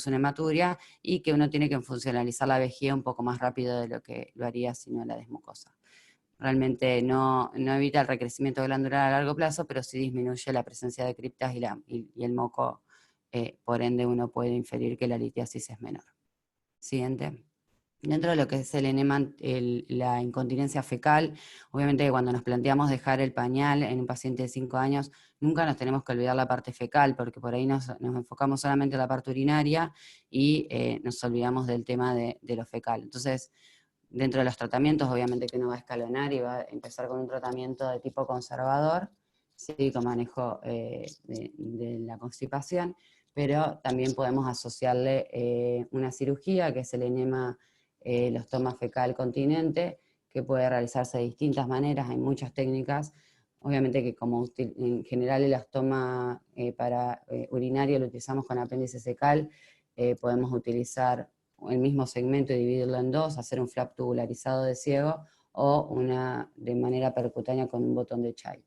una hematuria, y que uno tiene que funcionalizar la vejiga un poco más rápido de lo que lo haría si no la desmucosa. Realmente no evita el recrecimiento glandular a largo plazo, pero sí disminuye la presencia de criptas y el moco, por ende uno puede inferir que la litiasis es menor. Siguiente. Dentro de lo que es el enema, la incontinencia fecal, obviamente cuando nos planteamos dejar el pañal en un paciente de 5 años, nunca nos tenemos que olvidar la parte fecal, porque por ahí nos enfocamos solamente en la parte urinaria y nos olvidamos del tema de lo fecal. Entonces, dentro de los tratamientos, obviamente que uno va a escalonar y va a empezar con un tratamiento de tipo conservador, sí, con manejo de la constipación, pero también podemos asociarle una cirugía, que es el enema elastoma fecal continente, que puede realizarse de distintas maneras, hay muchas técnicas. Obviamente que como en general el elastoma para urinario lo utilizamos con apéndice fecal, podemos utilizar el mismo segmento y dividirlo en dos, hacer un flap tubularizado de ciego, o una de manera percutánea con un botón de Child.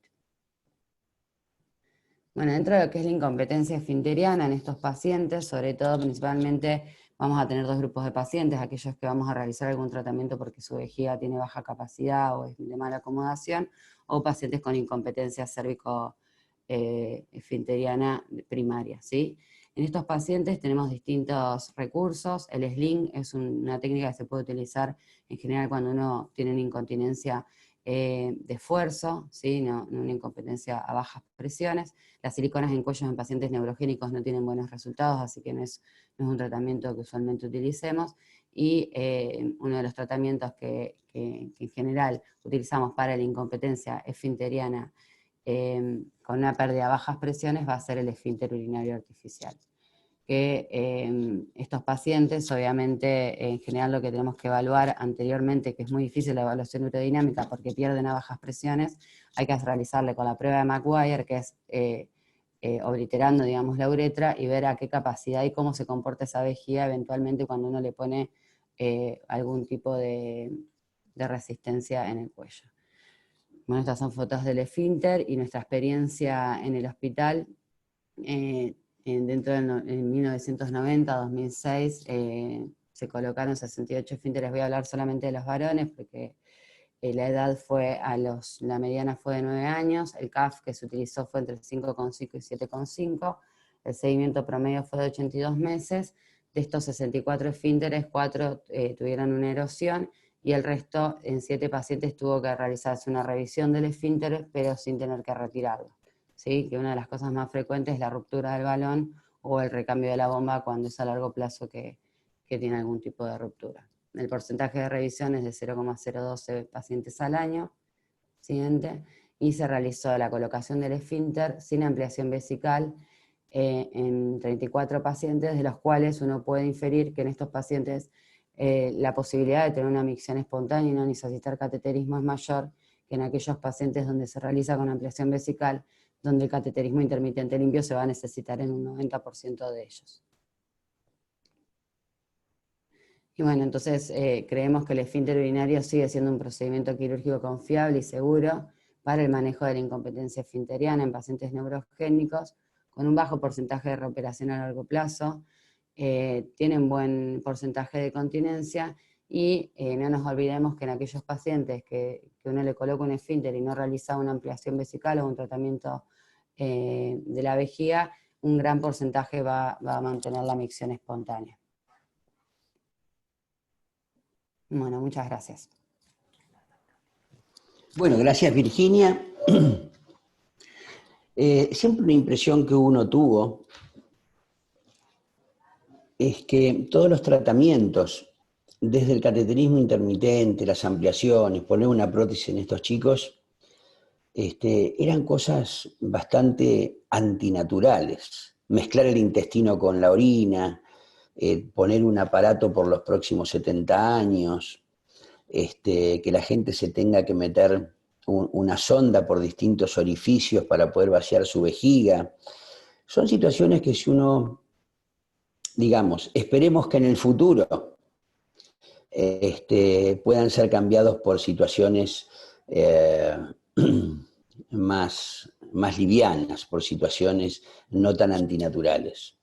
Bueno, dentro de lo que es la incompetencia esfinteriana en estos pacientes, sobre todo principalmente vamos a tener dos grupos de pacientes: aquellos que vamos a realizar algún tratamiento porque su vejiga tiene baja capacidad o es de mala acomodación, o pacientes con incompetencia cérvico-esfinteriana primaria, ¿sí? En estos pacientes tenemos distintos recursos. El sling es una técnica que se puede utilizar en general cuando uno tiene una incontinencia de esfuerzo, ¿sí? No una incompetencia a bajas presiones. Las siliconas en cuellos en pacientes neurogénicos no tienen buenos resultados, así que no es un tratamiento que usualmente utilicemos. Y uno de los tratamientos que en general utilizamos para la incompetencia esfinteriana con una pérdida a bajas presiones va a ser el esfínter urinario artificial. Que estos pacientes, obviamente, en general lo que tenemos que evaluar anteriormente, que es muy difícil la evaluación urodinamica porque pierden a bajas presiones, hay que realizarle con la prueba de Maguire, que es obliterando, digamos, la uretra, y ver a qué capacidad y cómo se comporta esa vejiga eventualmente cuando uno le pone algún tipo de resistencia en el cuello. Bueno, estas son fotos del esfínter y nuestra experiencia en el hospital. En 1990-2006 se colocaron 68 esfínteres. Voy a hablar solamente de los varones porque la edad la mediana fue de 9 años, el CAF que se utilizó fue entre 5,5 y 7,5, el seguimiento promedio fue de 82 meses, de estos 64 esfínteres, 4 tuvieron una erosión, y el resto, en 7 pacientes, tuvo que realizarse una revisión del esfínter, pero sin tener que retirarlo. ¿Sí? Que una de las cosas más frecuentes es la ruptura del balón o el recambio de la bomba cuando es a largo plazo que tiene algún tipo de ruptura. El porcentaje de revisión es de 0,012 pacientes al año. Siguiente. Y se realizó la colocación del esfínter sin ampliación vesical en 34 pacientes, de los cuales uno puede inferir que en estos pacientes la posibilidad de tener una micción espontánea y no necesitar cateterismo es mayor que en aquellos pacientes donde se realiza con ampliación vesical, donde el cateterismo intermitente limpio se va a necesitar en un 90% de ellos. Y bueno, entonces creemos que el esfínter urinario sigue siendo un procedimiento quirúrgico confiable y seguro para el manejo de la incompetencia esfinteriana en pacientes neurogénicos, con un bajo porcentaje de reoperación a largo plazo, tienen buen porcentaje de continencia, y no nos olvidemos que en aquellos pacientes que uno le coloca un esfínter y no realiza una ampliación vesical o un tratamiento de la vejiga, un gran porcentaje va a mantener la micción espontánea. Bueno, muchas gracias. Bueno, gracias Virginia. Siempre una impresión que uno tuvo es que todos los tratamientos, desde el cateterismo intermitente, las ampliaciones, poner una prótesis en estos chicos, eran cosas bastante antinaturales. Mezclar el intestino con la orina, poner un aparato por los próximos 70 años, que la gente se tenga que meter una sonda por distintos orificios para poder vaciar su vejiga. Son situaciones que si uno, digamos, esperemos que en el futuro puedan ser cambiados por situaciones más livianas, por situaciones no tan antinaturales.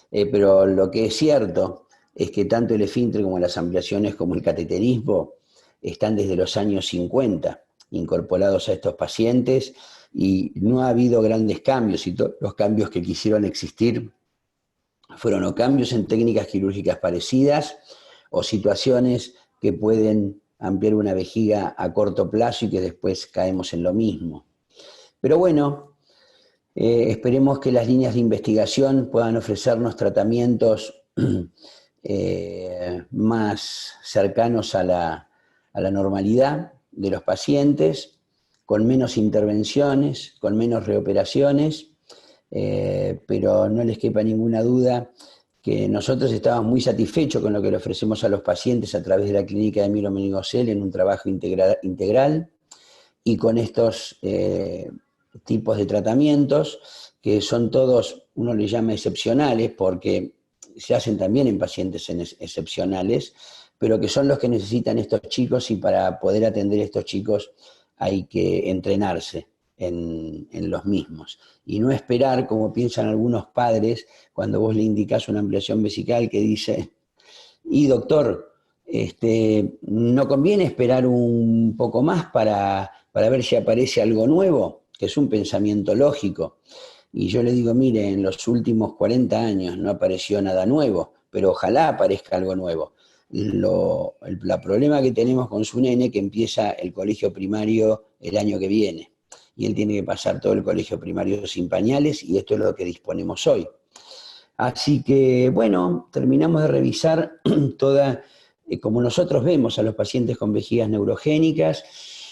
Pero lo que es cierto es que tanto el esfínter como las ampliaciones como el cateterismo están desde los años 50 incorporados a estos pacientes y no ha habido grandes cambios, y los cambios que quisieron existir fueron o cambios en técnicas quirúrgicas parecidas o situaciones que pueden ampliar una vejiga a corto plazo y que después caemos en lo mismo. Pero bueno, esperemos que las líneas de investigación puedan ofrecernos tratamientos más cercanos a la normalidad de los pacientes, con menos intervenciones, con menos reoperaciones, pero no les quepa ninguna duda que nosotros estamos muy satisfechos con lo que le ofrecemos a los pacientes a través de la clínica de mielomeningocele en un trabajo integral y con estos tipos de tratamientos que son todos, uno les llama excepcionales porque se hacen también en pacientes excepcionales, pero que son los que necesitan estos chicos, y para poder atender a estos chicos hay que entrenarse en los mismos. Y no esperar, como piensan algunos padres, cuando vos le indicás una ampliación vesical que dice, y doctor, ¿no conviene esperar un poco más para ver si aparece algo nuevo? Que es un pensamiento lógico. Y yo le digo, mire, en los últimos 40 años no apareció nada nuevo, pero ojalá aparezca algo nuevo. El problema que tenemos con su nene que empieza el colegio primario el año que viene, y él tiene que pasar todo el colegio primario sin pañales, y esto es lo que disponemos hoy. Así que, bueno, terminamos de revisar toda, como nosotros vemos a los pacientes con vejigas neurogénicas,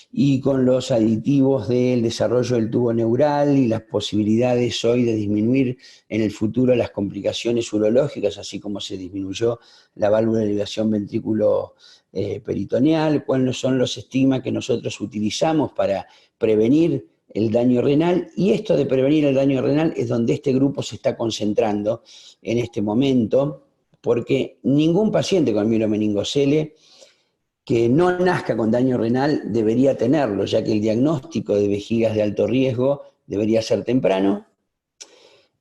y con los aditivos del desarrollo del tubo neural y las posibilidades hoy de disminuir en el futuro las complicaciones urológicas, así como se disminuyó la válvula de ligación ventrículo peritoneal, cuáles son los estigmas que nosotros utilizamos para prevenir el daño renal, y esto de prevenir el daño renal es donde este grupo se está concentrando en este momento, porque ningún paciente con mielomeningocele que no nazca con daño renal debería tenerlo, ya que el diagnóstico de vejigas de alto riesgo debería ser temprano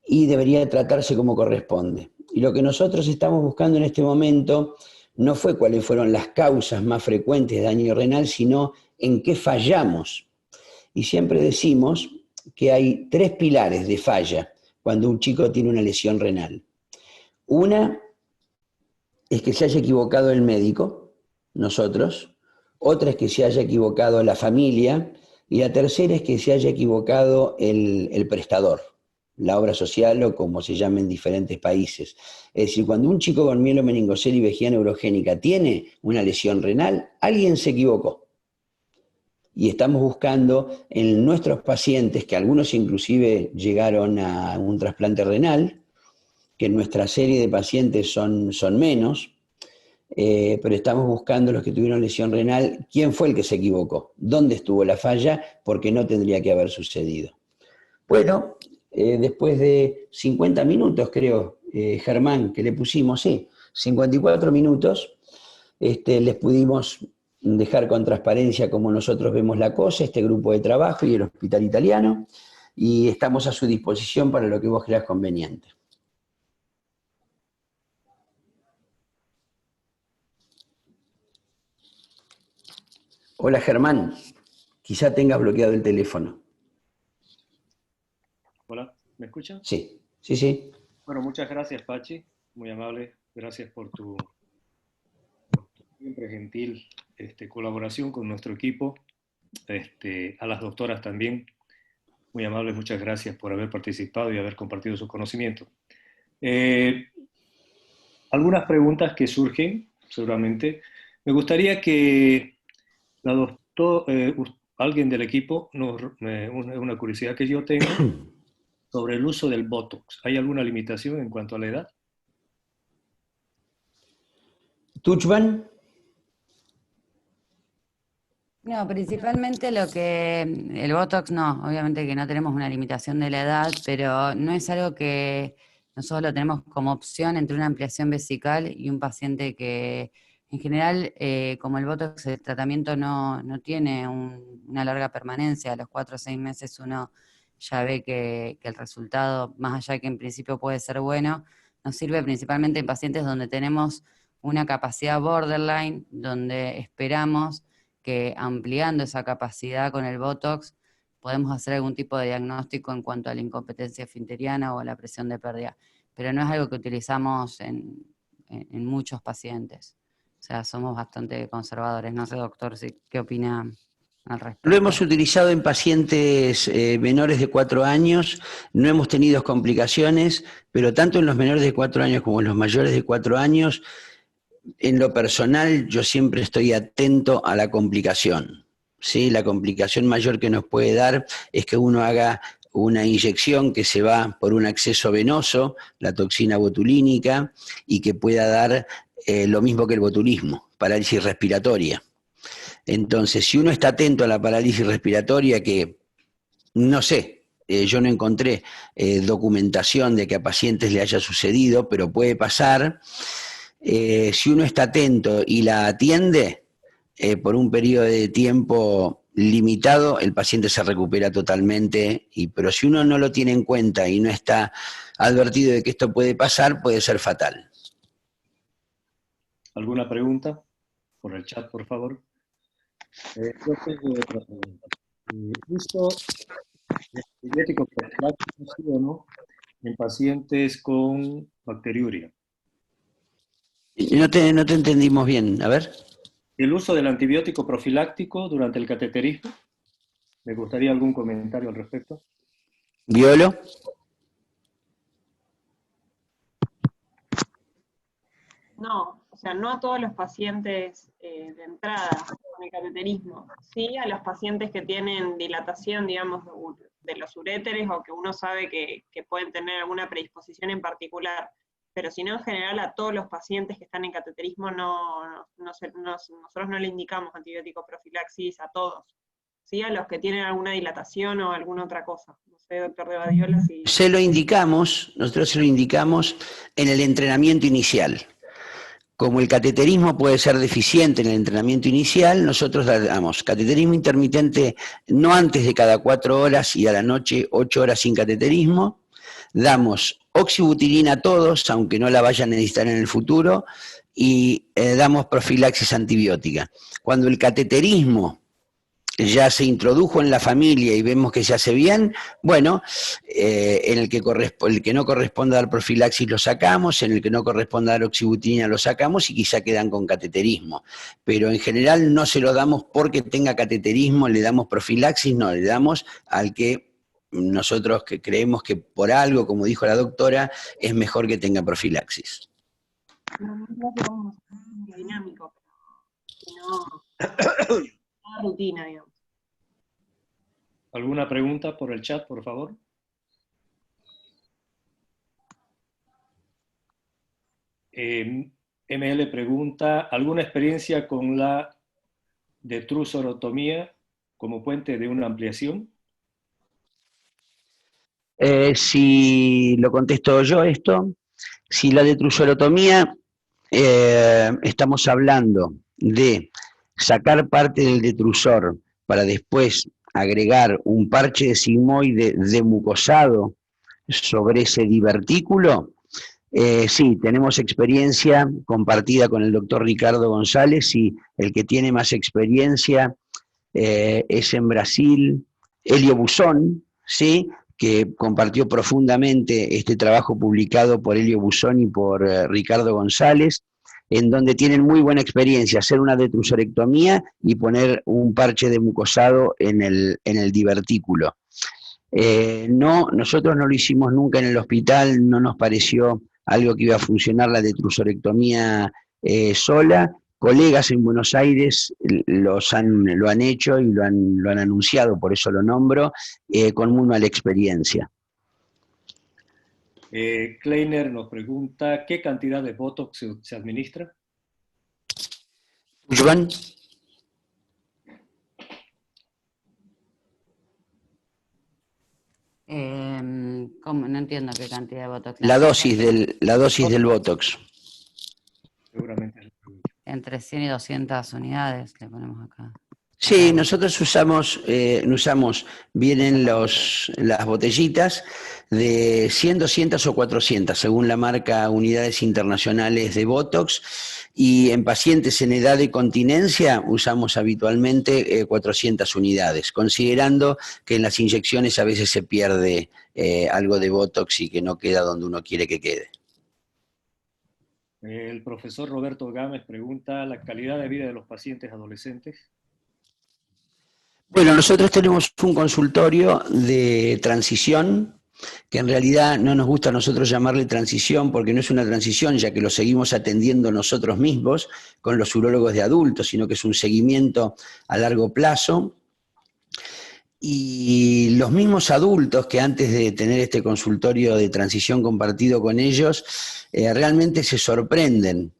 y debería tratarse como corresponde. Y lo que nosotros estamos buscando en este momento no fue cuáles fueron las causas más frecuentes de daño renal, sino en qué fallamos. Y siempre decimos que hay 3 pilares de falla cuando un chico tiene una lesión renal. Una es que se haya equivocado el médico, nosotros. Otra es que se haya equivocado la familia. Y la tercera es que se haya equivocado el prestador, la obra social o como se llama en diferentes países. Es decir, cuando un chico con mielomeningocele y vejía neurogénica tiene una lesión renal, alguien se equivocó. Y estamos buscando en nuestros pacientes, que algunos inclusive llegaron a un trasplante renal, que en nuestra serie de pacientes son menos, pero estamos buscando los que tuvieron lesión renal, quién fue el que se equivocó, dónde estuvo la falla, porque no tendría que haber sucedido. Bueno, después de 50 minutos, creo, Germán, que le pusimos, sí, 54 minutos, les pudimos dejar con transparencia cómo nosotros vemos la cosa, este grupo de trabajo y el Hospital Italiano, y estamos a su disposición para lo que vos creas conveniente. Hola Germán, quizá tengas bloqueado el teléfono. Hola, ¿me escuchan? Sí, sí, sí. Bueno, muchas gracias, Pachi, muy amable. Gracias por tu siempre gentil colaboración con nuestro equipo. A las doctoras también, muy amables, muchas gracias por haber participado y haber compartido sus conocimientos. Algunas preguntas que surgen, seguramente. Me gustaría que la alguien del equipo, una curiosidad que yo tengo, sobre el uso del Botox. ¿Hay alguna limitación en cuanto a la edad? ¿Tuchman? No, principalmente el Botox no, obviamente que no tenemos una limitación de la edad, pero no es algo que nosotros lo tenemos como opción entre una ampliación vesical y un paciente que, en general, como el Botox, el tratamiento no tiene una larga permanencia. A los 4 o 6 meses uno ya ve que el resultado, más allá que en principio puede ser bueno, nos sirve principalmente en pacientes donde tenemos una capacidad borderline, donde esperamos que ampliando esa capacidad con el Botox podemos hacer algún tipo de diagnóstico en cuanto a la incompetencia esfinteriana o a la presión de pérdida, pero no es algo que utilizamos en muchos pacientes. O sea, somos bastante conservadores. No sé, doctor, ¿qué opina al respecto? Lo hemos utilizado en pacientes menores de 4 años, no hemos tenido complicaciones, pero tanto en los menores de 4 años como en los mayores de 4 años, en lo personal yo siempre estoy atento a la complicación, ¿sí? La complicación mayor que nos puede dar es que uno haga una inyección que se va por un acceso venoso, la toxina botulínica, y que pueda dar lo mismo que el botulismo, parálisis respiratoria. Entonces, si uno está atento a la parálisis respiratoria, que no sé, yo no encontré documentación de que a pacientes le haya sucedido, pero puede pasar. Si uno está atento y la atiende por un periodo de tiempo limitado, el paciente se recupera totalmente, pero si uno no lo tiene en cuenta y no está advertido de que esto puede pasar, puede ser fatal. ¿Alguna pregunta? Por el chat, por favor. Yo tengo otra pregunta. ¿Uso de antibióticos profilácticos, sí o no, en pacientes con bacteriuria? No te entendimos bien, a ver. El uso del antibiótico profiláctico durante el cateterismo. Me gustaría algún comentario al respecto. ¿Violo? No, o sea, no a todos los pacientes de entrada con el cateterismo. Sí a los pacientes que tienen dilatación, digamos, de los uréteres o que uno sabe que pueden tener alguna predisposición en particular. Pero si no, en general, a todos los pacientes que están en cateterismo nosotros no le indicamos antibiótico profilaxis a todos. ¿Sí? A los que tienen alguna dilatación o alguna otra cosa. No sé, doctor de Badiola, si... Nosotros se lo indicamos en el entrenamiento inicial. como el cateterismo puede ser deficiente en el entrenamiento inicial, nosotros damos cateterismo intermitente no antes de cada 4 horas y a la noche 8 horas sin cateterismo. Damos oxibutilina a todos, aunque no la vayan a necesitar en el futuro, y damos profilaxis antibiótica. Cuando el cateterismo ya se introdujo en la familia y vemos que se hace bien, bueno, en el que no corresponde dar profilaxis lo sacamos, en el que no corresponde dar oxibutilina lo sacamos y quizá quedan con cateterismo. Pero en general no se lo damos porque tenga cateterismo, le damos profilaxis, no, le damos al que nosotros que creemos que por algo, como dijo la doctora, es mejor que tenga profilaxis. No vamos a hacer dinámico, pero no rutina, digamos. ¿Alguna pregunta por el chat, por favor? ML pregunta, ¿alguna experiencia con la detrusorotomía como puente de una ampliación? Si lo contesto yo esto, si la detrusorotomía estamos hablando de sacar parte del detrusor para después agregar un parche de sigmoide demucosado sobre ese divertículo, sí, tenemos experiencia compartida con el doctor Ricardo González y el que tiene más experiencia es en Brasil, Elio Busón, ¿sí?, que compartió profundamente este trabajo publicado por Elio Busón y por Ricardo González, en donde tienen muy buena experiencia, hacer una detrusorectomía y poner un parche de mucosado en el divertículo. No, nosotros no lo hicimos nunca en el hospital, no nos pareció algo que iba a funcionar la detrusorectomía sola. Colegas en Buenos Aires lo han hecho y lo han anunciado, por eso lo nombro, con muy mala experiencia. Kleiner nos pregunta, ¿qué cantidad de Botox se administra? Joan. ¿Cómo? No entiendo qué cantidad de Botox. La dosis del Botox. Seguramente es la pregunta. Entre 100 y 200 unidades le ponemos acá. Sí, nosotros usamos, vienen las botellitas de 100, 200 o 400, según la marca Unidades Internacionales de Botox, y en pacientes en edad de continencia usamos habitualmente 400 unidades, considerando que en las inyecciones a veces se pierde algo de Botox y que no queda donde uno quiere que quede. El profesor Roberto Gámez pregunta, ¿la calidad de vida de los pacientes adolescentes? Bueno, nosotros tenemos un consultorio de transición, que en realidad no nos gusta a nosotros llamarle transición porque no es una transición, ya que lo seguimos atendiendo nosotros mismos con los urólogos de adultos, sino que es un seguimiento a largo plazo. Y los mismos adultos que antes de tener este consultorio de transición compartido con ellos, realmente se sorprenden.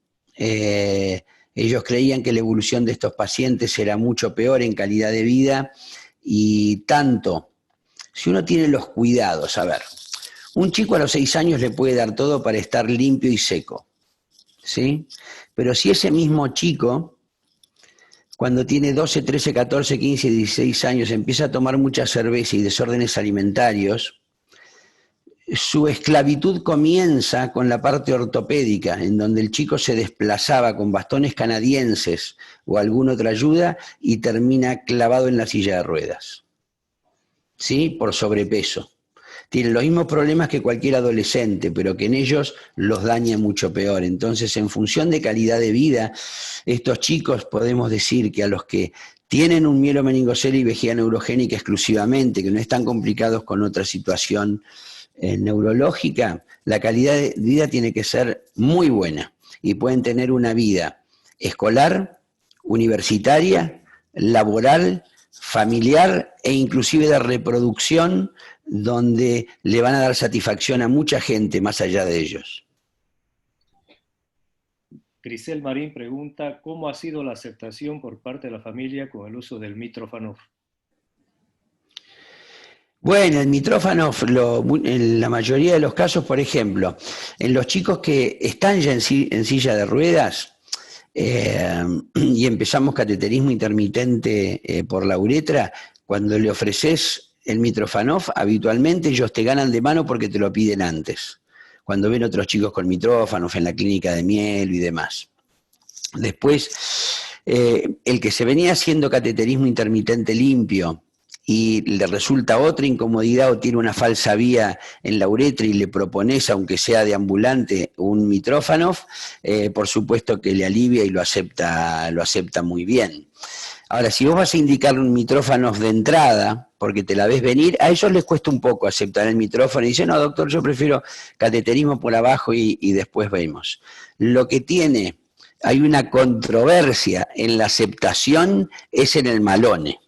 Ellos creían que la evolución de estos pacientes era mucho peor en calidad de vida y tanto, si uno tiene los cuidados, a ver, un chico a los 6 años le puede dar todo para estar limpio y seco, ¿sí? Pero si ese mismo chico, cuando tiene 12, 13, 14, 15, 16 años, empieza a tomar mucha cerveza y desórdenes alimentarios, su esclavitud comienza con la parte ortopédica, en donde el chico se desplazaba con bastones canadienses o alguna otra ayuda y termina clavado en la silla de ruedas, ¿sí? Por sobrepeso. Tienen los mismos problemas que cualquier adolescente, pero que en ellos los daña mucho peor. Entonces, en función de calidad de vida, estos chicos podemos decir que a los que tienen un mielomeningocele y vejiga neurogénica exclusivamente, que no están complicados con otra situación neurológica, la calidad de vida tiene que ser muy buena y pueden tener una vida escolar, universitaria, laboral, familiar e inclusive de reproducción, donde le van a dar satisfacción a mucha gente más allá de ellos. Grisel Marín pregunta, ¿cómo ha sido la aceptación por parte de la familia con el uso del Mitrofanov? Bueno, el mitrófano, en la mayoría de los casos, por ejemplo, en los chicos que están ya en silla de ruedas, y empezamos cateterismo intermitente por la uretra, cuando le ofreces el Mitrofanov, habitualmente ellos te ganan de mano porque te lo piden antes, cuando ven otros chicos con Mitrofanov en la clínica de Miel y demás. Después, el que se venía haciendo cateterismo intermitente limpio y le resulta otra incomodidad o tiene una falsa vía en la uretra y le propones, aunque sea de ambulante, un Mitrofanov, por supuesto que le alivia y lo acepta muy bien. Ahora, si vos vas a indicarle un Mitrofanov de entrada, porque te la ves venir, a ellos les cuesta un poco aceptar el mitrófano y dicen, no, doctor, yo prefiero cateterismo por abajo y después vemos. Lo que tiene, hay una controversia en la aceptación, es en el Malone.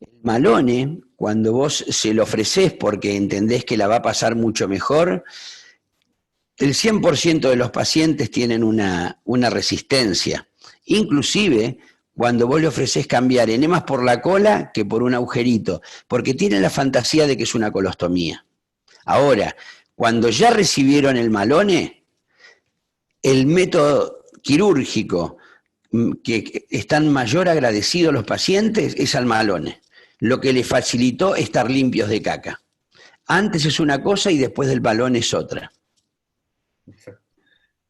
El Malone, cuando vos se lo ofrecés porque entendés que la va a pasar mucho mejor, el 100% de los pacientes tienen una resistencia. Inclusive, cuando vos le ofrecés cambiar enemas por la cola que por un agujerito, porque tienen la fantasía de que es una colostomía. Ahora, cuando ya recibieron el Malone, el método quirúrgico que están mayor agradecidos los pacientes es al Malone, lo que les facilitó estar limpios de caca. Antes es una cosa y después del Malone es otra. Perfecto.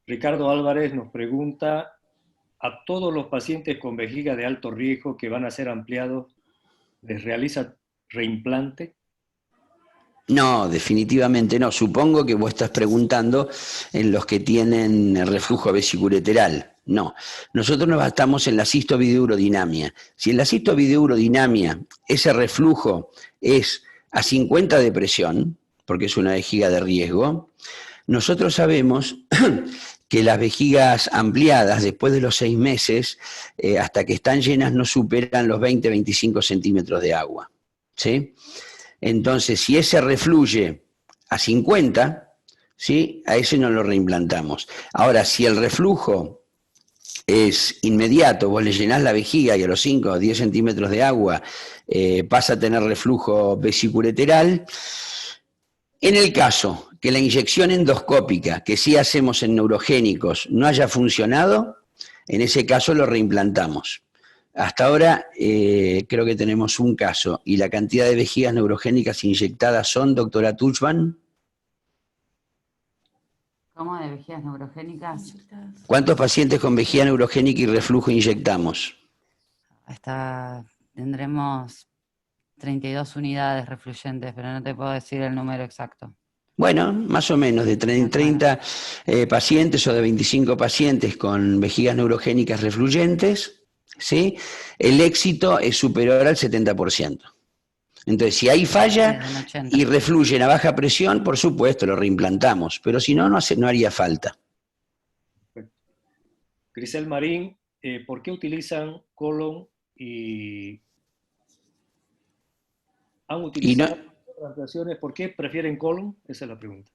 Ricardo Álvarez nos pregunta, ¿a todos los pacientes con vejiga de alto riesgo que van a ser ampliados les realiza reimplante? No, definitivamente no. Supongo que vos estás preguntando en los que tienen reflujo vesiculolateral. No, nosotros nos basamos en la cistovideurodinamia. Si en la cistovideurodinamia ese reflujo es a 50 de presión, porque es una vejiga de riesgo, nosotros sabemos que las vejigas ampliadas después de los 6 meses, hasta que están llenas, no superan los 20-25 centímetros de agua, ¿sí? Entonces, si ese refluye a 50, ¿sí? A ese no lo reimplantamos. Ahora, si el reflujo es inmediato, vos le llenás la vejiga y a los 5 o 10 centímetros de agua pasa a tener reflujo vesiculolateral, en el caso que la inyección endoscópica que sí hacemos en neurogénicos no haya funcionado, en ese caso lo reimplantamos. Hasta ahora creo que tenemos un caso, y la cantidad de vejigas neurogénicas inyectadas son, doctora Tuchman. ¿Cómo de vejigas neurogénicas? ¿Cuántos pacientes con vejiga neurogénica y reflujo inyectamos? Tendremos 32 unidades refluyentes, pero no te puedo decir el número exacto. Bueno, más o menos de 30 pacientes o de 25 pacientes con vejigas neurogénicas refluyentes, ¿sí? El éxito es superior al 70%. Entonces, si hay falla y refluyen a baja presión, por supuesto, lo reimplantamos, pero si no, no haría falta. Grisel Marín, ¿por qué utilizan colon y han utilizado otras versiones? ¿Por qué prefieren colon? Esa es la pregunta.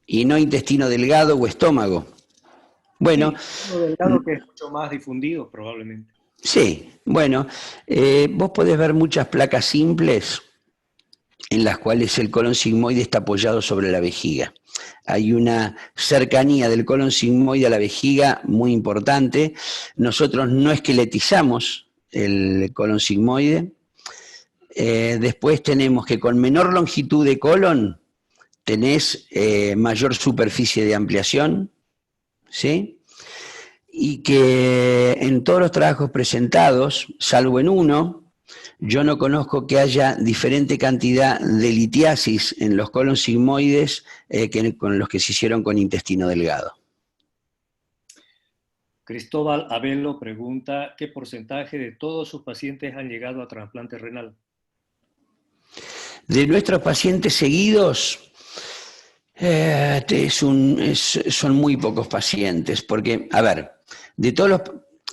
Y no intestino delgado o estómago. Bueno, sí, delgado que es mucho más difundido probablemente. Sí, bueno, vos podés ver muchas placas simples en las cuales el colon sigmoide está apoyado sobre la vejiga. Hay una cercanía del colon sigmoide a la vejiga muy importante. Nosotros no esqueletizamos el colon sigmoide. Después tenemos que con menor longitud de colon tenés mayor superficie de ampliación, ¿sí? Y que en todos los trabajos presentados, salvo en uno, yo no conozco que haya diferente cantidad de litiasis en los colon sigmoides que con los que se hicieron con intestino delgado. Cristóbal Abello pregunta, ¿qué porcentaje de todos sus pacientes han llegado a trasplante renal? De nuestros pacientes seguidos, son muy pocos pacientes, porque, a ver,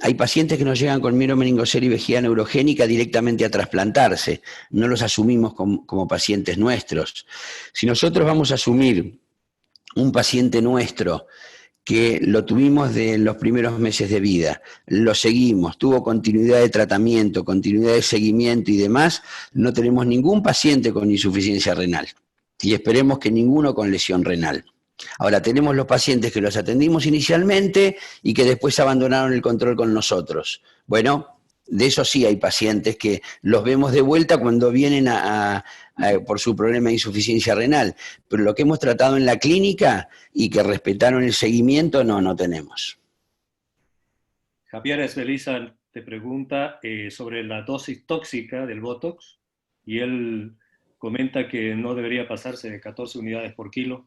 hay pacientes que nos llegan con mielomeningocele y vejiga neurogénica directamente a trasplantarse, no los asumimos como pacientes nuestros. Si nosotros vamos a asumir un paciente nuestro que lo tuvimos de los primeros meses de vida, lo seguimos, tuvo continuidad de tratamiento, continuidad de seguimiento y demás, no tenemos ningún paciente con insuficiencia renal y esperemos que ninguno con lesión renal. Ahora, tenemos los pacientes que los atendimos inicialmente y que después abandonaron el control con nosotros. Bueno, de eso sí hay pacientes que los vemos de vuelta cuando vienen por su problema de insuficiencia renal, pero lo que hemos tratado en la clínica y que respetaron el seguimiento, no tenemos. Javier Esbeliza te pregunta sobre la dosis tóxica del Botox y él comenta que no debería pasarse de 14 unidades por kilo.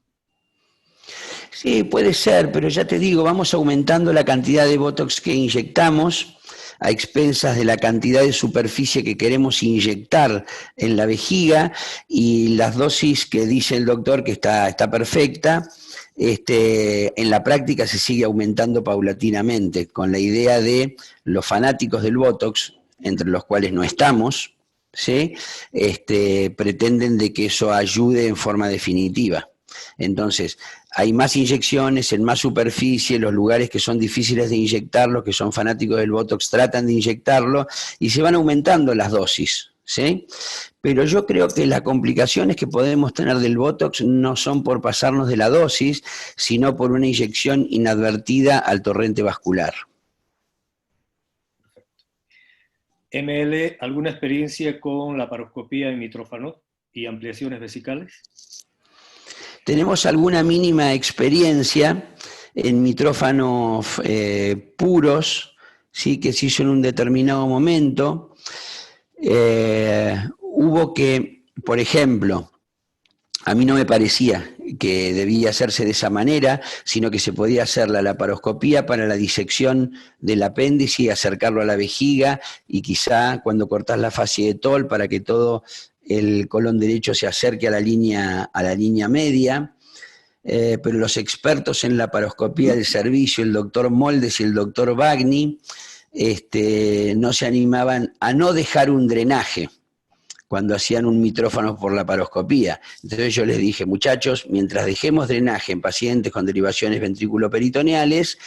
Sí, puede ser, pero ya te digo, vamos aumentando la cantidad de Botox que inyectamos a expensas de la cantidad de superficie que queremos inyectar en la vejiga, y las dosis que dice el doctor que está perfecta, en la práctica se sigue aumentando paulatinamente, con la idea de los fanáticos del Botox, entre los cuales no estamos, ¿sí? Pretenden de que eso ayude en forma definitiva. Entonces, hay más inyecciones en más superficie, los lugares que son difíciles de inyectar, los que son fanáticos del Botox tratan de inyectarlo y se van aumentando las dosis, ¿sí? Pero yo creo que las complicaciones que podemos tener del Botox no son por pasarnos de la dosis, sino por una inyección inadvertida al torrente vascular. ML, ¿alguna experiencia con laparoscopía en mitrófano y ampliaciones vesicales? Tenemos alguna mínima experiencia en mitrófanos puros, ¿sí? Que se hizo en un determinado momento. Hubo que, por ejemplo, a mí no me parecía que debía hacerse de esa manera, sino que se podía hacer la laparoscopía para la disección del apéndice y acercarlo a la vejiga, y quizá cuando cortás la fascia de Toll para que todo el colon derecho se acerque a la línea media, pero los expertos en laparoscopía del servicio, el doctor Moldes y el doctor Bagni, no se animaban a no dejar un drenaje cuando hacían un mitrófano por laparoscopía. Entonces yo les dije, muchachos, mientras dejemos drenaje en pacientes con derivaciones ventriculoperitoneales,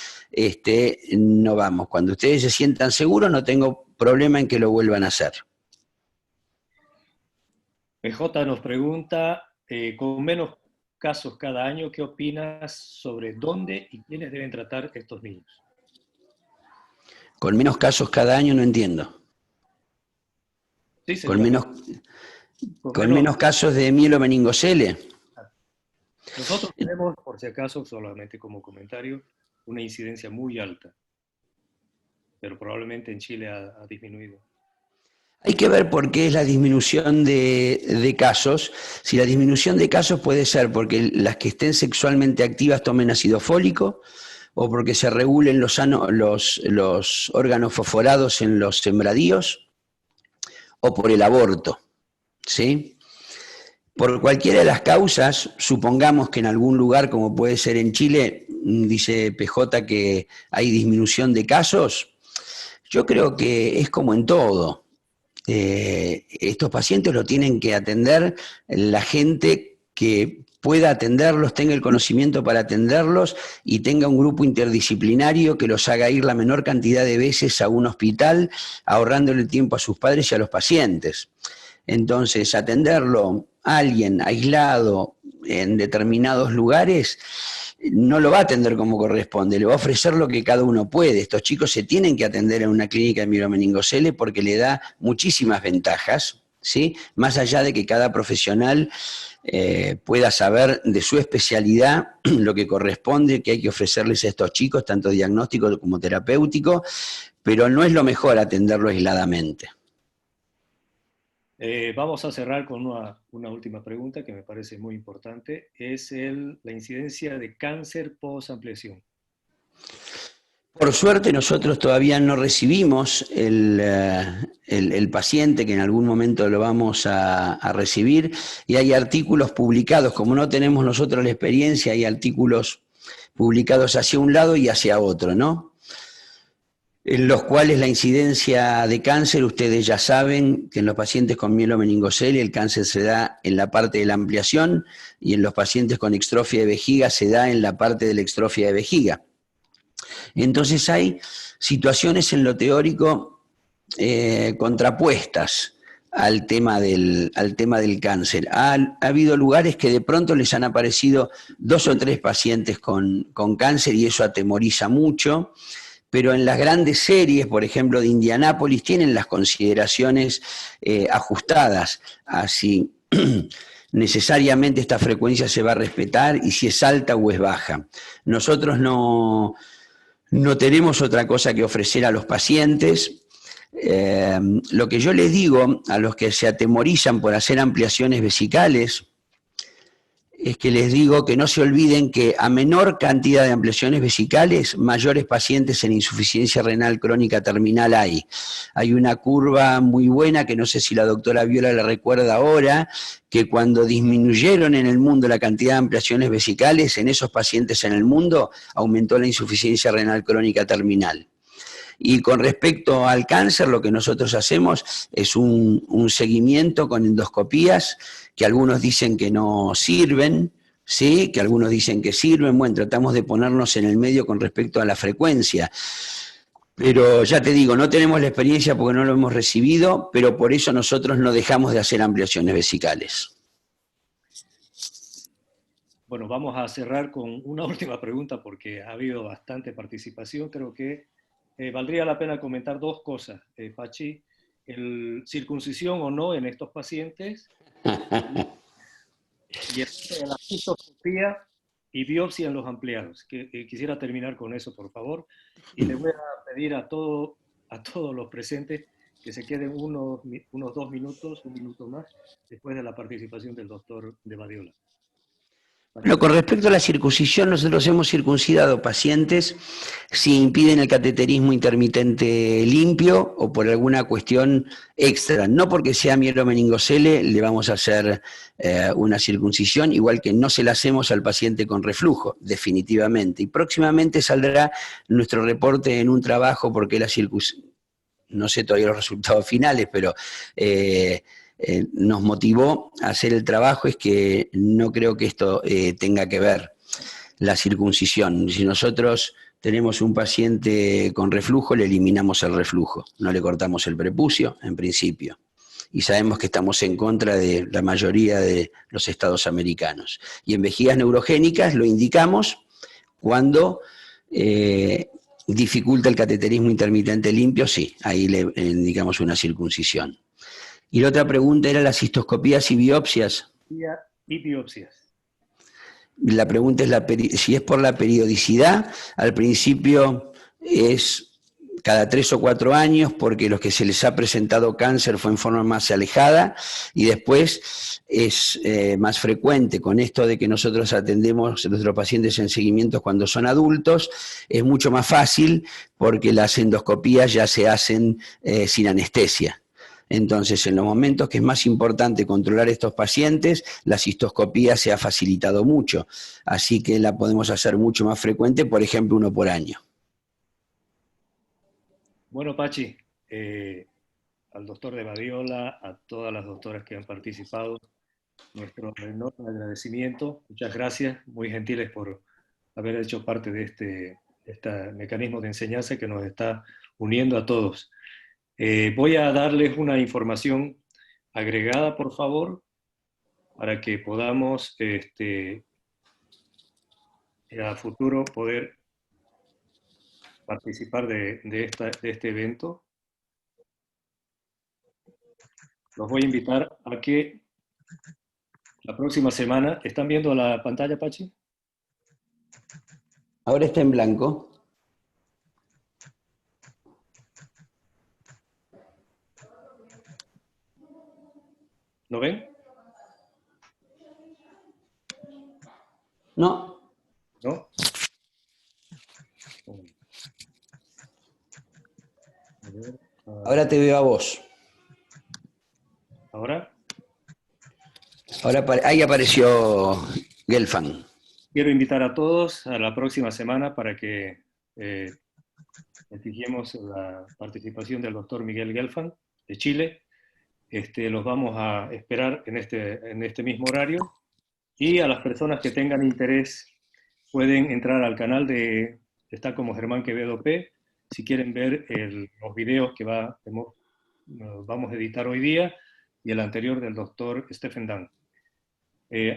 no vamos. Cuando ustedes se sientan seguros, no tengo problema en que lo vuelvan a hacer. PJ nos pregunta, con menos casos cada año, ¿qué opinas sobre dónde y quiénes deben tratar estos niños? Con menos casos cada año no entiendo. Sí, con menos casos de mielomeningocele. Nosotros tenemos, por si acaso, solamente como comentario, una incidencia muy alta, pero probablemente en Chile ha disminuido. Hay que ver por qué es la disminución de casos. Si la disminución de casos puede ser porque las que estén sexualmente activas tomen ácido fólico, o porque se regulen los órganos fosforados en los sembradíos, o por el aborto, ¿sí? Por cualquiera de las causas, supongamos que en algún lugar, como puede ser en Chile, dice PJ que hay disminución de casos, yo creo que es como en todo. Estos pacientes lo tienen que atender la gente que pueda atenderlos, tenga el conocimiento para atenderlos y tenga un grupo interdisciplinario que los haga ir la menor cantidad de veces a un hospital, ahorrándole el tiempo a sus padres y a los pacientes. Entonces, atenderlo a alguien aislado en determinados lugares no lo va a atender como corresponde, le va a ofrecer lo que cada uno puede. Estos chicos se tienen que atender en una clínica de mielomeningocele porque le da muchísimas ventajas, ¿sí? Más allá de que cada profesional pueda saber de su especialidad lo que corresponde, que hay que ofrecerles a estos chicos, tanto diagnóstico como terapéutico, pero no es lo mejor atenderlo aisladamente. Vamos a cerrar con una última pregunta que me parece muy importante. Es la incidencia de cáncer post-ampliación. Por suerte nosotros todavía no recibimos el paciente, que en algún momento lo vamos a recibir, y hay artículos publicados, como no tenemos nosotros la experiencia, hay artículos publicados hacia un lado y hacia otro, ¿no? en los cuales la incidencia de cáncer, ustedes ya saben que en los pacientes con mielomeningocele el cáncer se da en la parte de la ampliación y en los pacientes con extrofia de vejiga se da en la parte de la extrofia de vejiga. Entonces hay situaciones en lo teórico contrapuestas al tema del cáncer. Ha habido lugares que de pronto les han aparecido 2 o 3 pacientes con cáncer y eso atemoriza mucho, pero en las grandes series, por ejemplo de Indianápolis, tienen las consideraciones ajustadas, así necesariamente esta frecuencia se va a respetar y si es alta o es baja. Nosotros no tenemos otra cosa que ofrecer a los pacientes. Lo que yo les digo a los que se atemorizan por hacer ampliaciones vesicales es que les digo que no se olviden que a menor cantidad de ampliaciones vesicales, mayores pacientes en insuficiencia renal crónica terminal hay. Hay una curva muy buena que no sé si la doctora Viola la recuerda ahora, que cuando disminuyeron en el mundo la cantidad de ampliaciones vesicales, en esos pacientes en el mundo aumentó la insuficiencia renal crónica terminal. Y con respecto al cáncer, lo que nosotros hacemos es un seguimiento con endoscopías, que algunos dicen que no sirven, ¿sí? Que algunos dicen que sirven. Bueno, tratamos de ponernos en el medio con respecto a la frecuencia. Pero ya te digo, no tenemos la experiencia porque no lo hemos recibido, pero por eso nosotros no dejamos de hacer ampliaciones vesicales. Bueno, vamos a cerrar con una última pregunta porque ha habido bastante participación. Creo que valdría la pena comentar 2 cosas, Pachi. Circuncisión o no en estos pacientes, y la cistoscopía y biopsia en los ampliados. Quisiera terminar con eso, por favor. Y le voy a pedir a todos los presentes que se queden unos 2 minutos, 1 minuto más, después de la participación del doctor de Badiola. Bueno, con respecto a la circuncisión, nosotros hemos circuncidado pacientes si impiden el cateterismo intermitente limpio o por alguna cuestión extra. No porque sea mielomeningocele le vamos a hacer una circuncisión, igual que no se la hacemos al paciente con reflujo, definitivamente. Y próximamente saldrá nuestro reporte en un trabajo porque la circuncisión, no sé todavía los resultados finales, pero nos motivó a hacer el trabajo, es que no creo que esto tenga que ver la circuncisión. Si nosotros tenemos un paciente con reflujo, le eliminamos el reflujo, no le cortamos el prepucio, en principio. Y sabemos que estamos en contra de la mayoría de los estados americanos. Y en vejigas neurogénicas lo indicamos cuando dificulta el cateterismo intermitente limpio, sí, ahí le indicamos una circuncisión. Y la otra pregunta era las cistoscopías y biopsias. Y biopsias. La pregunta es si es por la periodicidad. Al principio es cada 3 o 4 años, porque los que se les ha presentado cáncer fue en forma más alejada, y después es más frecuente. Con esto de que nosotros atendemos a nuestros pacientes en seguimientos cuando son adultos, es mucho más fácil porque las endoscopías ya se hacen sin anestesia. Entonces, en los momentos que es más importante controlar estos pacientes, la cistoscopía se ha facilitado mucho, así que la podemos hacer mucho más frecuente, por ejemplo, 1 por año. Bueno, Pachi, al doctor de Badiola, a todas las doctoras que han participado, nuestro enorme agradecimiento. Muchas gracias, muy gentiles por haber hecho parte de este mecanismo de enseñanza que nos está uniendo a todos. Voy a darles una información agregada, por favor, para que podamos a futuro poder participar de este evento. Los voy a invitar a que la próxima semana... ¿Están viendo la pantalla, Pachi? Ahora está en blanco. ¿Lo ven? No. ¿No? Ahora te veo a vos. ¿Ahora? Ahora ahí apareció Gelfand. Quiero invitar a todos a la próxima semana para que exigimos la participación del doctor Miguel Gelfand, de Chile. Los vamos a esperar en este mismo horario. Y a las personas que tengan interés pueden entrar al canal está como Germán Quevedo P, si quieren ver los videos que vamos a editar hoy día y el anterior del doctor Stephen Dunn.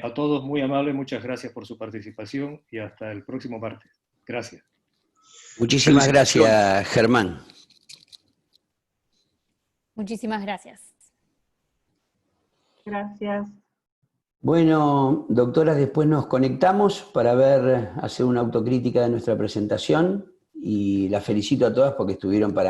A todos muy amables, muchas gracias por su participación y hasta el próximo martes. Gracias. Muchísimas gracias, Germán. Muchísimas gracias. Gracias. Bueno, doctoras, después nos conectamos para hacer una autocrítica de nuestra presentación y las felicito a todas porque estuvieron para mí.